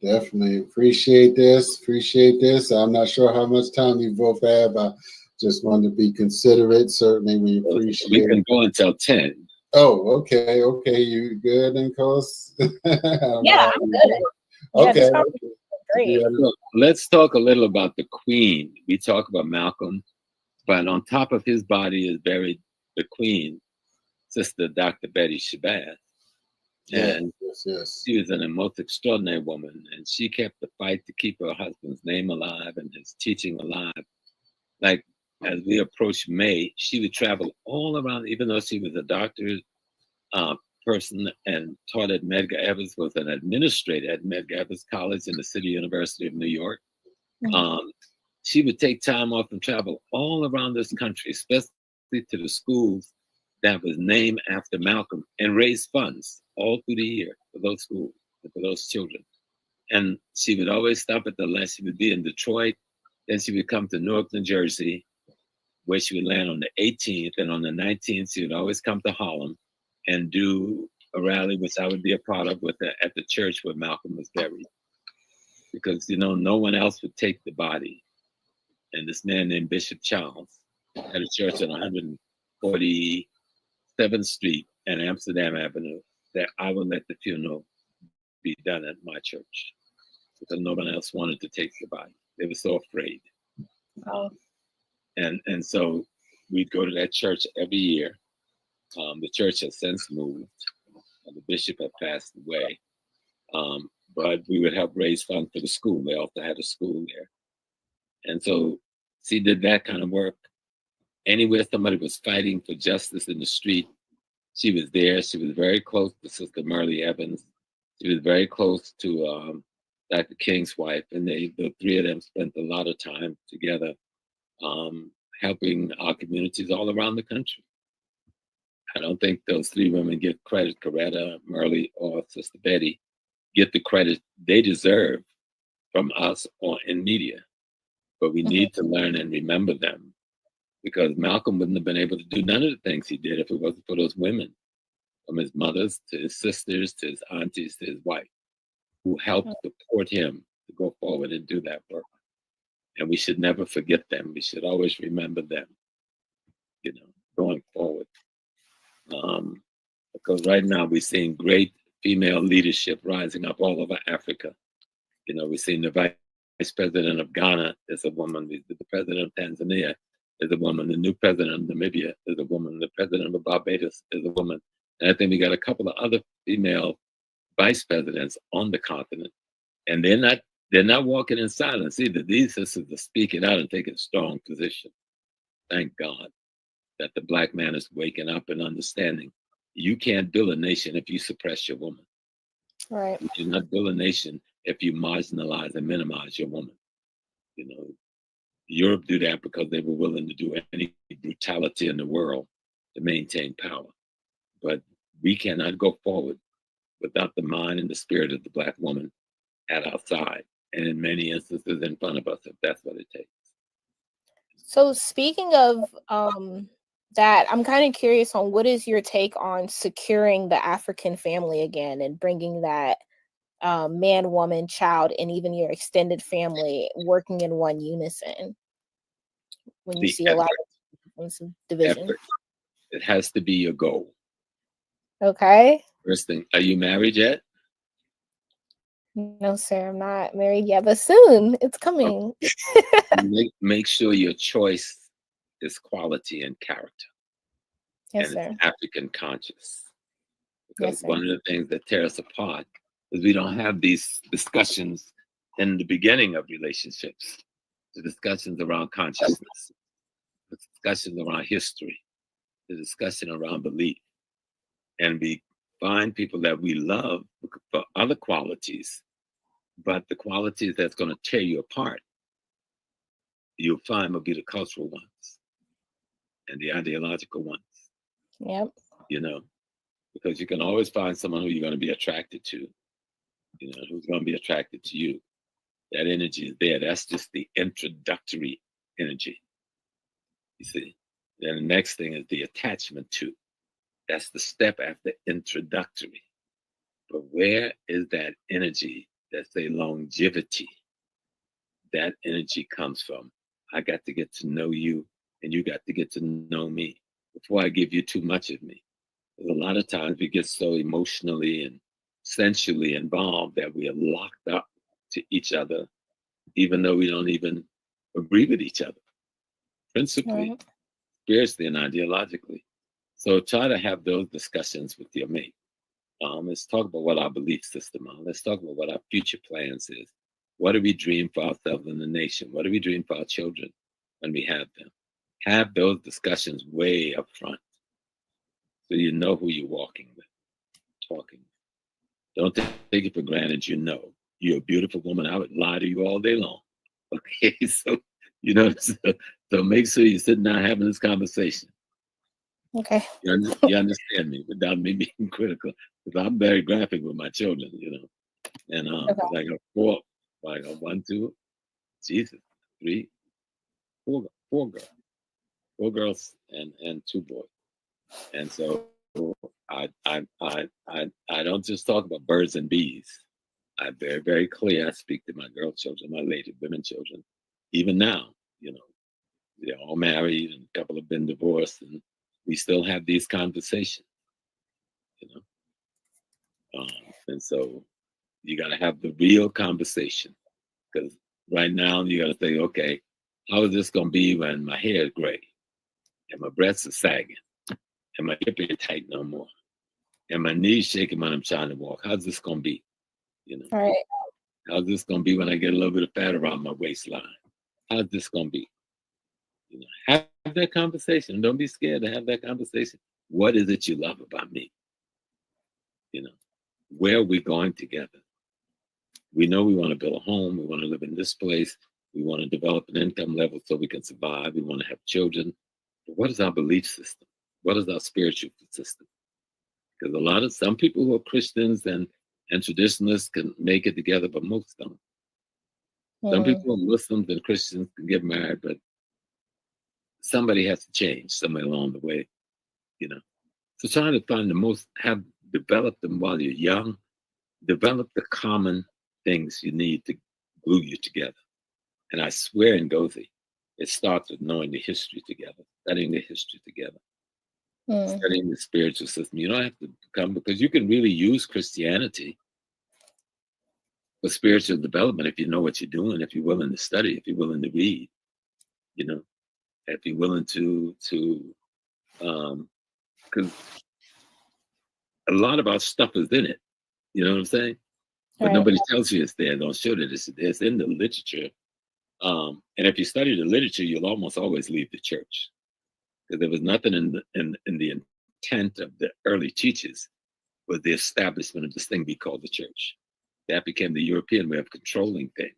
definitely appreciate this. I'm not sure how much time you both have. I just wanted to be considerate. Certainly, we appreciate. We can go until 10. Oh, okay. You good, Nkos? Yeah, I'm good. Okay. Great. Yeah. Look, let's talk a little about the Queen. We talk about Malcolm, but on top of his body is buried the Queen, Sister Dr. Betty Shabazz. And she was an most extraordinary woman, and she kept the fight to keep her husband's name alive and his teaching alive. Like, as we approached May, she would travel all around, even though she was a doctor person and taught at Medgar Evers, was an administrator at Medgar Evers College in the City University of New York. She would take time off and travel all around this country, especially to the schools that was named after Malcolm, and raise funds all through the year for those schools and for those children. And she would always stop at the last. She would be in Detroit, then she would come to Newark, New Jersey, where she would land on the 18th, and on the 19th, she would always come to Harlem and do a rally, which I would be a part of at the church where Malcolm was buried. Because, no one else would take the body. And this man named Bishop Charles had a church on 147th Street and Amsterdam Avenue that I would let the funeral be done at my church. Because no one else wanted to take the body. They were so afraid. Oh. And so we'd go to that church every year. The church has since moved. The bishop had passed away. But we would help raise funds for the school. They also had a school there. And so she did that kind of work. Anywhere somebody was fighting for justice in the street, she was there. She was very close to Sister Merle Evans. She was very close to Dr. King's wife. And the three of them spent a lot of time together helping our communities all around the country. I don't think those three women get credit, Coretta, Merle, or Sister Betty, get the credit they deserve from us or in media. But we need to learn and remember them, because Malcolm wouldn't have been able to do none of the things he did if it wasn't for those women, from his mothers to his sisters to his aunties to his wife, who helped support him to go forward and do that work. And we should never forget them. We should always remember them, going forward. Because right now we're seeing great female leadership rising up all over Africa. You know, we've seen the vice president of Ghana is a woman. The president of Tanzania is a woman. The new president of Namibia is a woman. The president of Barbados is a woman. And I think we got a couple of other female vice presidents on the continent, and they're not walking in silence either. These sisters are speaking out and taking a strong position. Thank God that the Black man is waking up and understanding you can't build a nation if you suppress your woman. Right. You cannot build a nation if you marginalize and minimize your woman. You know, Europe do that because they were willing to do any brutality in the world to maintain power. But we cannot go forward without the mind and the spirit of the Black woman at our side, and in many instances in front of us, if that's what it takes. So speaking of that, I'm kind of curious on what is your take on securing the African family again and bringing that man, woman, child, and even your extended family working in one unison when you see a lot of division. It has to be your goal. Okay. First thing, are you married yet? No, sir, I'm not married yet, but soon it's coming. Make sure your choice is quality and character. Yes, and sir. it's African conscious. Because Yes, sir. one of the things that tear us apart is we don't have these discussions in the beginning of relationships. The discussions around consciousness, the discussions around history, the discussion around belief. And we find people that we love for other qualities, but the qualities that's going to tear you apart, you'll find will be the cultural ones and the ideological ones. Yep. You know, because you can always find someone who you're going to be attracted to, you know, who's going to be attracted to you. That energy is there. That's just the introductory energy. You see, then the next thing is the attachment to. That's the step after introductory. But where is that energy? That's a longevity. That energy comes from, I got to get to know you and you got to get to know me before I give you too much of me. A lot of times we get so emotionally and sensually involved that we are locked up to each other, even though we don't even agree with each other, principally, spiritually, and ideologically. So try to have those discussions with your mate. Let's talk about what our belief system is. Let's talk about what our future plans is. What do we dream for ourselves in the nation? What do we dream for our children when we have them? Have those discussions way up front, so you know who you're walking with, talking with. Don't take it for granted. You know, you're a beautiful woman. I would lie to you all day long. Okay, so you know, so make sure you're sitting down having this conversation. Okay. You understand me without me being critical, because I'm very graphic with my children, you know. And I got four, I got 1, 2, Jesus, 3, 4 girls, 4 girls and 2 boys. And so I don't just talk about birds and bees. I'm very, very clear. I speak to my girl children, my lady women children. Even now, you know, they're all married and a couple have been divorced, and we still have these conversations, you know. And so you got to have the real conversation, because right now you got to say, okay, how is this going to be when my hair is gray and my breasts are sagging and my hip ain't tight no more and my knees shaking when I'm trying to walk? How's this going to be? You know, Right. how's this going to be when I get a little bit of fat around my waistline? How's this going to be? You know, have that conversation. Don't be scared to have that conversation. What is it you love about me? You know, where are we going together? We know we want to build a home. We want to live in this place. We want to develop an income level so we can survive. We want to have children. But what is our belief system? What is our spiritual system? Because some people who are Christians and traditionalists can make it together, but most don't. Some people who are Muslims and Christians can get married, but somebody has to change somewhere along the way, you know. So trying to find develop them while you're young, develop the common things you need to glue you together. And I swear in Nkozia, it starts with knowing the history together, studying the history together, studying the spiritual system. You don't have to come, because you can really use Christianity for spiritual development if you know what you're doing, if you're willing to study, if you're willing to read, you know, if you're willing to because a lot of our stuff is in it. You know what I'm saying? But Right. nobody tells you it's there. Don't show that it's in the literature. And if you study the literature, you'll almost always leave the church, because there was nothing in the intent of the early teachers was the establishment of this thing we call the church. That became the European way of controlling things.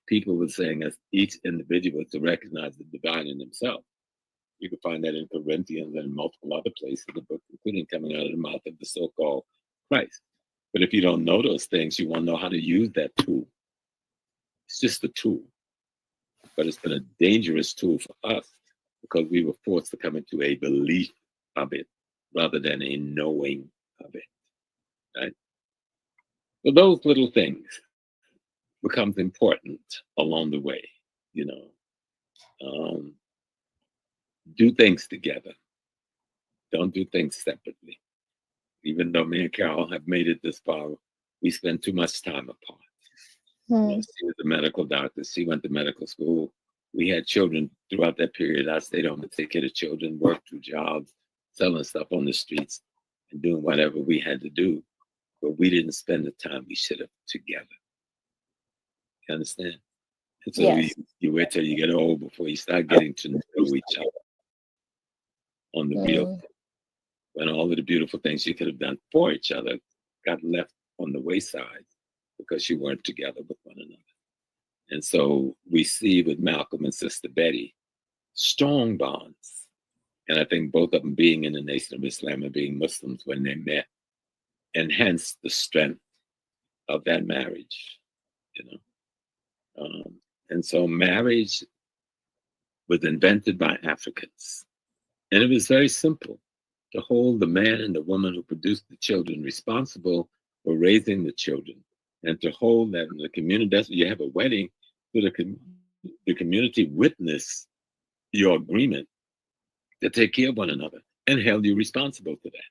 People were saying as each individual to recognize the divine in themselves. You can find that in Corinthians and multiple other places in the book, including coming out of the mouth of the so-called Christ. But if you don't know those things, you won't know how to use that tool. It's just a tool. But it's been a dangerous tool for us because we were forced to come into a belief of it rather than a knowing of it. Right? So those little things becomes important along the way, you know. Do things together. Don't do things separately. Even though me and Carol have made it this far, we spend too much time apart. You know, she was a medical doctor. She went to medical school. We had children throughout that period. I stayed home to take care of children, worked through jobs, selling stuff on the streets, and doing whatever we had to do. But we didn't spend the time we should have together. You understand? And so Yes. you wait till you get old before you start getting to know each other on the real thing. When all of the beautiful things you could have done for each other got left on the wayside because you weren't together with one another. And so we see with Malcolm and Sister Betty, strong bonds. And I think both of them being in the Nation of Islam and being Muslims when they met enhanced the strength of that marriage, you know. And so marriage was invented by Africans. And it was very simple to hold the man and the woman who produced the children responsible for raising the children, and to hold that in the community. That's you have a wedding, so the community witness your agreement to take care of one another and held you responsible for that.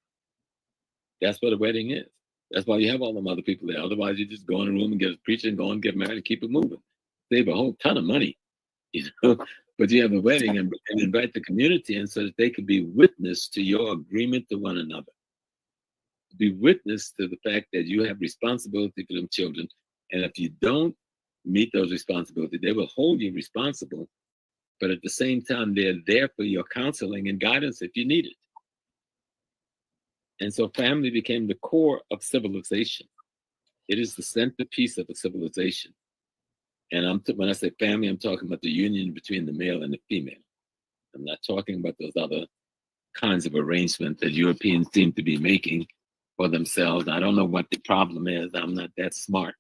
That's what a wedding is. That's why you have all them other people there. Otherwise, you just go in a room and get a preacher and go and get married and keep it moving. Save a whole ton of money, you know. But you have a wedding and invite the community in so that they can be witness to your agreement to one another. Be witness to the fact that you have responsibility for them children. And if you don't meet those responsibilities, they will hold you responsible. But at the same time, they're there for your counseling and guidance if you need it. And so family became the core of civilization. It is the centerpiece of a civilization. And when I say family, I'm talking about the union between the male and the female. I'm not talking about those other kinds of arrangements that Europeans seem to be making for themselves. I don't know what the problem is. I'm not that smart,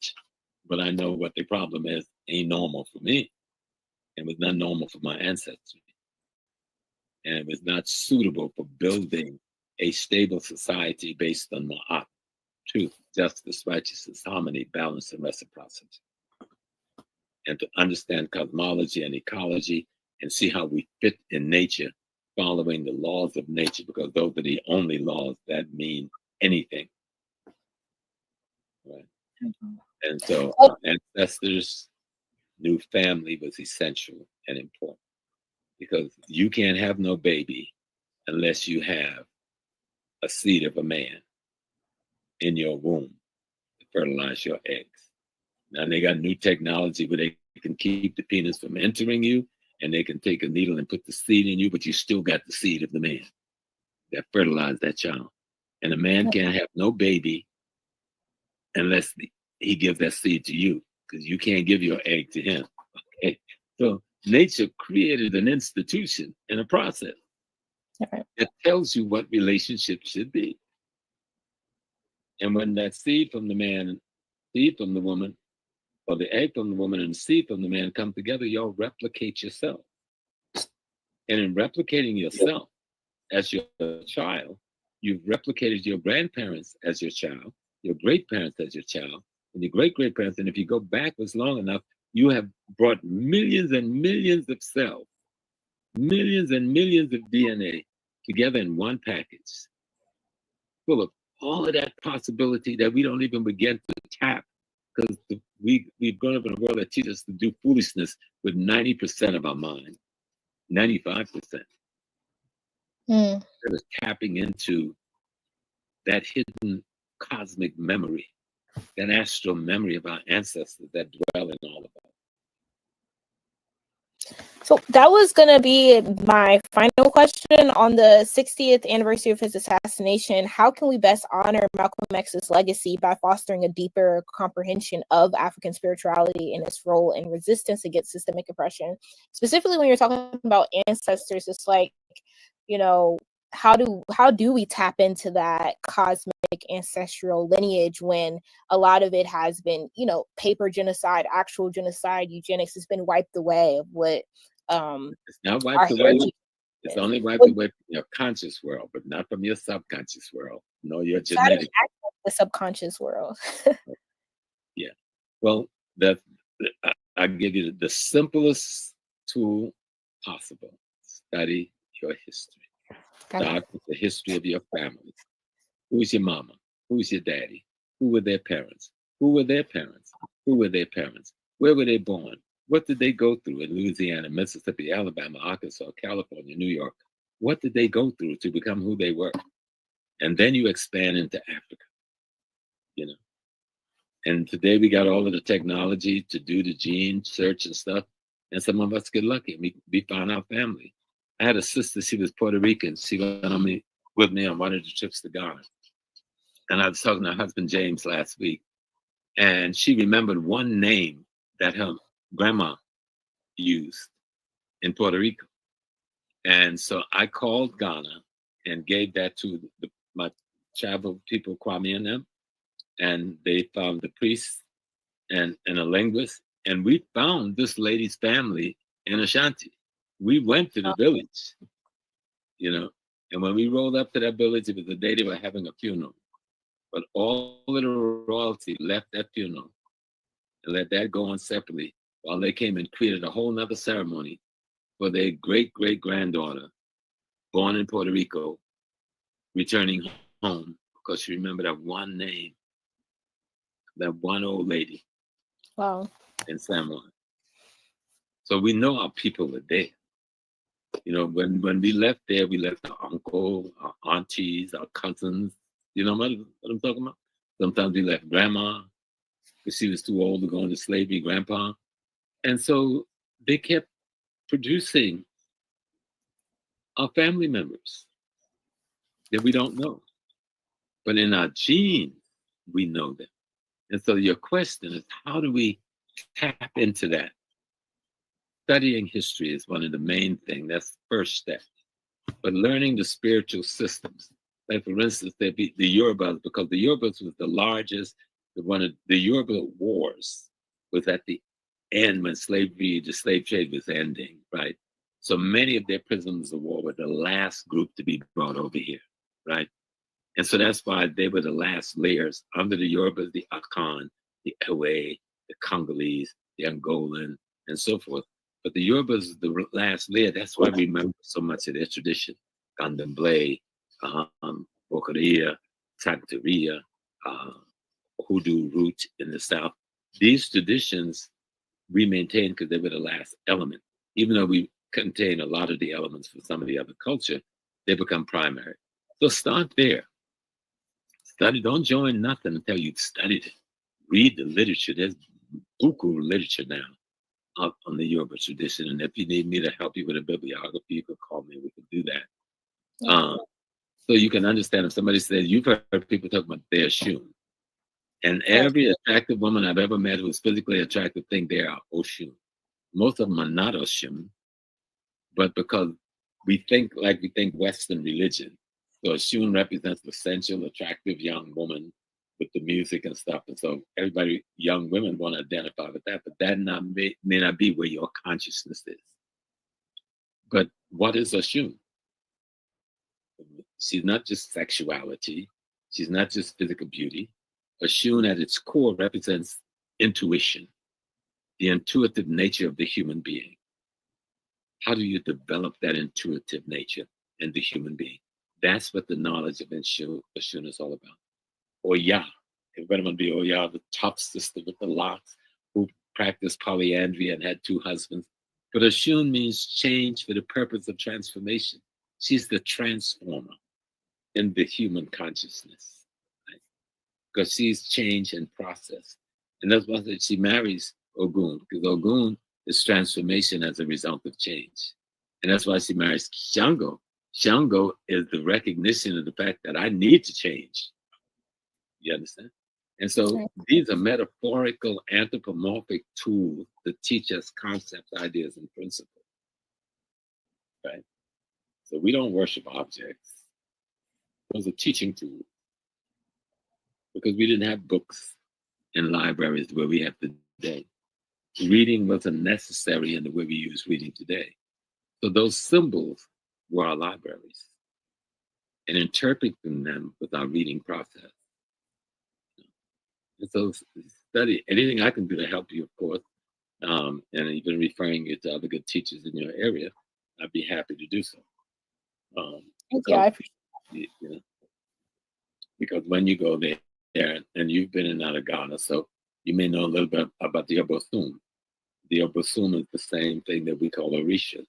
but I know what the problem is. Ain't normal for me. It was not normal for my ancestors. And it was not suitable for building a stable society based on ma'at, truth, justice, righteousness, harmony, balance, and reciprocity. And to understand cosmology and ecology and see how we fit in nature, following the laws of nature, because those are the only laws that mean anything. Right? Mm-hmm. And so our ancestors knew family was essential and important, because you can't have no baby unless you have a seed of a man in your womb to fertilize your eggs. Now they got new technology where they can keep the penis from entering you, and they can take a needle and put the seed in you, but you still got the seed of the man that fertilized that child. And a man can't have no baby unless he gives that seed to you, because you can't give your egg to him. Okay? So nature created an institution and a process that tells you what relationships should be. And when that seed from the man, seed from the woman, or the egg from the woman and the seed from the man come together, y'all replicate yourself. And in replicating yourself as your child, you've replicated your grandparents as your child, your great-parents as your child, and your great-great-parents. And if you go backwards long enough, you have brought millions and millions of cells, millions and millions of DNA together in one package, full of all of that possibility that we don't even begin to tap because we've grown up in a world that teaches us to do foolishness with 90% of our mind, 95%. Mm. Instead of tapping into that hidden cosmic memory, that astral memory of our ancestors that dwell in all of us. So that was going to be my final question on the 60th anniversary of his assassination. How can we best honor Malcolm X's legacy by fostering a deeper comprehension of African spirituality and its role in resistance against systemic oppression? Specifically, when you're talking about ancestors, it's like, you know, how do we tap into that cosmic ancestral lineage when a lot of it has been, you know, paper genocide, actual genocide, eugenics has been wiped away of what it's not wiped away. It's only wiped away from your conscious world, but not from your subconscious world. No, your genetic. The subconscious world. Yeah. Well, I give you the simplest tool possible. Study your history. Start with the history of your family. Who's your mama? Who's your daddy? Who were their parents? Who were their parents? Who were their parents? Where were they born? What did they go through in Louisiana, Mississippi, Alabama, Arkansas, California, New York? What did they go through to become who they were? And then you expand into Africa, you know. And today we got all of the technology to do the gene search and stuff. And some of us get lucky. We found our family. I had a sister, she was Puerto Rican. She went with me on one of the trips to Ghana. And I was talking to her husband, James, last week. And she remembered one name that her grandma used in Puerto Rico. And so I called Ghana and gave that to my travel people, Kwame and them. And they found the priest and a linguist. And we found this lady's family in Ashanti. We went to the village, you know. And when we rolled up to that village, it was the day they were having a funeral. But all of the royalty left that funeral and let that go on separately while they came and created a whole nother ceremony for their great-great-granddaughter, born in Puerto Rico, returning home because she remembered that one name, that one old lady. Wow. In San Juan. So we know our people are there. You know, when we left there, we left our uncle, our aunties, our cousins. You know what I'm talking about? Sometimes we left grandma because she was too old to go into slavery, grandpa. And so they kept producing our family members that we don't know. But in our genes, we know them. And so your question is, how do we tap into that? Studying history is one of the main things. That's the first step. But learning the spiritual systems. Like, for instance, there'd be the Yorubas, because the Yorubas was the largest, one of the Yoruba wars was at the end when the slave trade was ending, right? So many of their prisoners of war were the last group to be brought over here, right? And so that's why they were the last layers. Under the Yorubas, the Akan, the Ewe, the Congolese, the Angolan, and so forth. But the Yorubas, the last layer, that's why we remember so much of their tradition. Candomblé, Bokaria, Santeria, Hoodoo root in the South. These traditions we maintain because they were the last element. Even though we contain a lot of the elements for some of the other culture, they become primary. So start there. Study, don't join nothing until you've studied it. Read the literature. There's buku literature now on the Yoruba tradition. And if you need me to help you with a bibliography, you can call me. We can do that. So you can understand if somebody says, you've heard people talk about their Oshun. And every attractive woman I've ever met who's physically attractive think they are Oshun. Most of them are not Oshun, but because we think like we think Western religion. So Oshun represents the sensual, attractive young woman with the music and stuff. And so everybody, young women want to identify with that, but that may not be where your consciousness is. But what is Oshun? She's not just sexuality. She's not just physical beauty. Oshun at its core represents intuition, the intuitive nature of the human being. How do you develop that intuitive nature in the human being? That's what the knowledge of Oshun is all about. Or Yah, Venomon Oya, the top sister with the locks, who practiced polyandry and had 2 husbands. But Oshun means change for the purpose of transformation. She's the transformer in the human consciousness, right? Because she's change and process. And that's why she marries Ogun, because Ogun is transformation as a result of change. And that's why she marries Shango. Shango is the recognition of the fact that I need to change. You understand? And so these are metaphorical, anthropomorphic tools to teach us concepts, ideas, and principles. Right? So we don't worship objects. Those are teaching tools. Because we didn't have books in libraries where we have today. Reading wasn't necessary in the way we use reading today. So those symbols were our libraries. And interpreting them was our reading process. And so study anything I can do to help you, of course, and even referring you to other good teachers in your area, I'd be happy to do so. Thank you. I appreciate it. Because when you go there, and you've been in and out of Ghana, so you may know a little bit about the Obosun. The Obosun is the same thing that we call Orisha.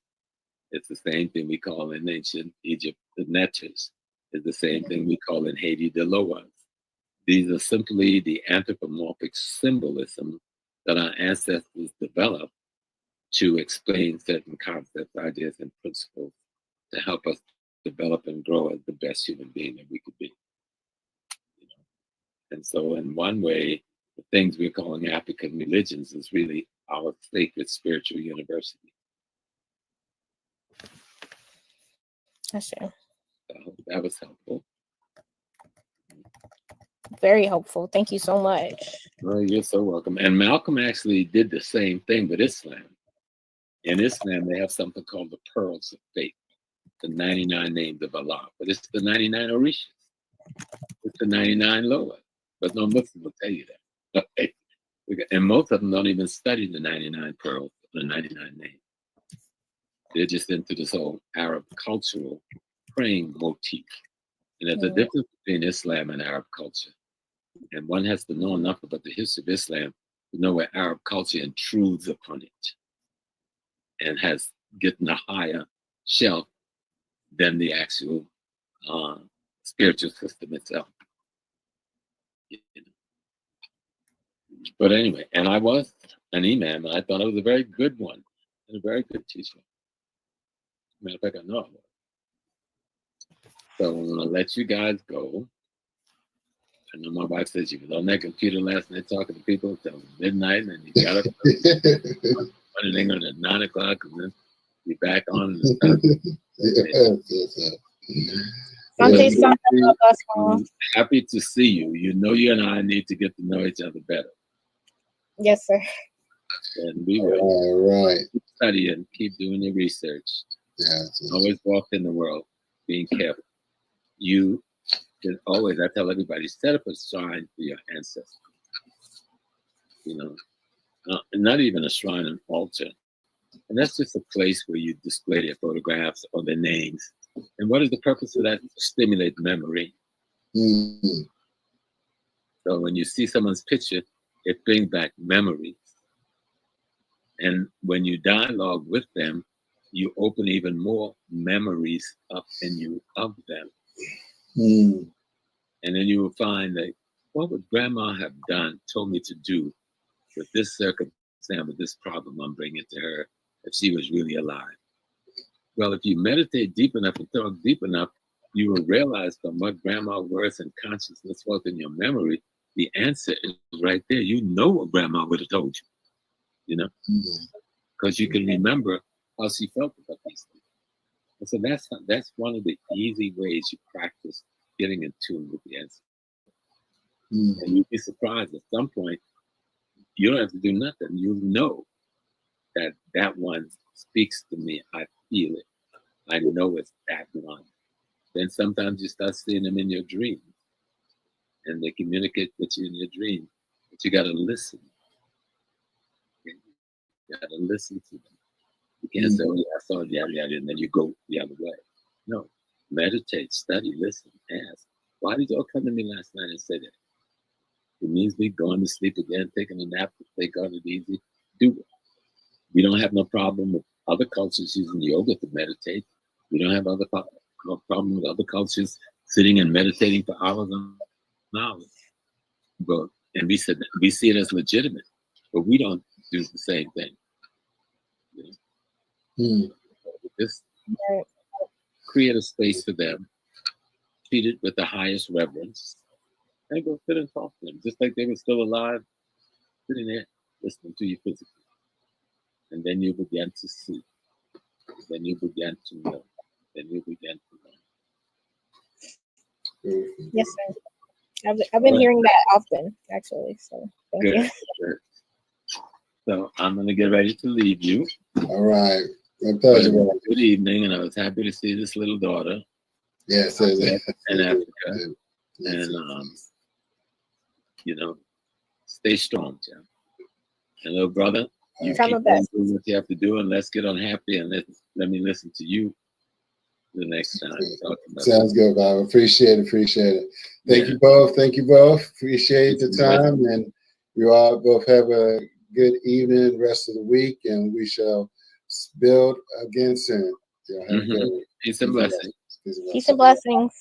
It's the same thing we call in ancient Egypt the Netters. It's the same thing we call in Haiti the Loas. These are simply the anthropomorphic symbolism that our ancestors developed to explain certain concepts, ideas, and principles to help us develop and grow as the best human being that we could be. You know? And so in one way, the things we're calling African religions is really our sacred spiritual university. That's true. I hope that was helpful. Very helpful. Thank you so much. Well, you're so welcome. And Malcolm actually did the same thing with Islam. In Islam, they have something called the Pearls of Faith, the 99 names of Allah. But it's the 99 Orishas. It's the 99 Loas. But no Muslim will tell you that. Okay? And most of them don't even study the 99 pearls, the 99 names. They're just into this whole Arab cultural praying motif. And there's a difference between Islam and Arab culture. And one has to know enough about the history of Islam to know where Arab culture intrudes upon it and has gotten a higher shelf than the actual spiritual system itself. But anyway, and I was an imam, and I thought I was a very good one and a very good teacher. Matter of fact, I know I was. So I'm going to let you guys go. I know my wife says she was on that computer last night talking to people until midnight, and you got up in England at 9 o'clock, and then be back on. Happy to see you. You know, you and I need to get to know each other better. Yes, sir. And we will. All right. Study and keep doing your research. Yeah. Always walk in the world, being careful. You can always, I tell everybody, set up a shrine for your ancestors. You know, not even a shrine, an altar. And that's just a place where you display their photographs or their names. And what is the purpose of that? To stimulate memory. Mm-hmm. So when you see someone's picture, it brings back memories. And when you dialogue with them, you open even more memories up in you of them. Mm. And then you will find that, what would grandma have told me to do with this circumstance, with this problem I'm bringing to her, if she was really alive? Well, if you meditate deep enough and talk deep enough, you will realize from what grandma words and consciousness was in your memory, the answer is right there. You know what grandma would have told you, you know, because you can remember how she felt about these things. And so that's one of the easy ways you practice getting in tune with the answer. And you'd be surprised at some point, you don't have to do nothing. You know that one speaks to me. I feel it. I know it's that one. Then sometimes you start seeing them in your dreams, and they communicate with you in your dream. But you got to listen. You got to listen to them. You can't say, "Oh, yeah, I saw it, yeah, and then you go the other way." No, meditate, study, listen, ask. Why did y'all come to me last night and say that? It means me going to sleep again, taking a nap, take on it easy. Do it. We don't have no problem with other cultures using yoga to meditate. We don't have no problem with other cultures sitting and meditating for hours and hours. But and we see it as legitimate, but we don't do the same thing. You know? Just create a space for them, treat it with the highest reverence, and go sit and talk to them, just like they were still alive, sitting there listening to you physically. And then you begin to see. Then you begin to know. Then you begin to know. Yes, sir. I've been hearing that often, actually. So thank you. Good. So I'm gonna get ready to leave you. All right. My pleasure. Good evening, and I was happy to see this little daughter. Yes, in Africa. And you know, stay strong, Tim. And little brother, you keep doing what you have to do, and let's get unhappy, and let me listen to you the next time. Sounds good, Bob. Appreciate it. Thank you both. Appreciate the time, and you all both have a good evening, rest of the week, and we shall build again soon. Peace and blessings. Peace and blessings.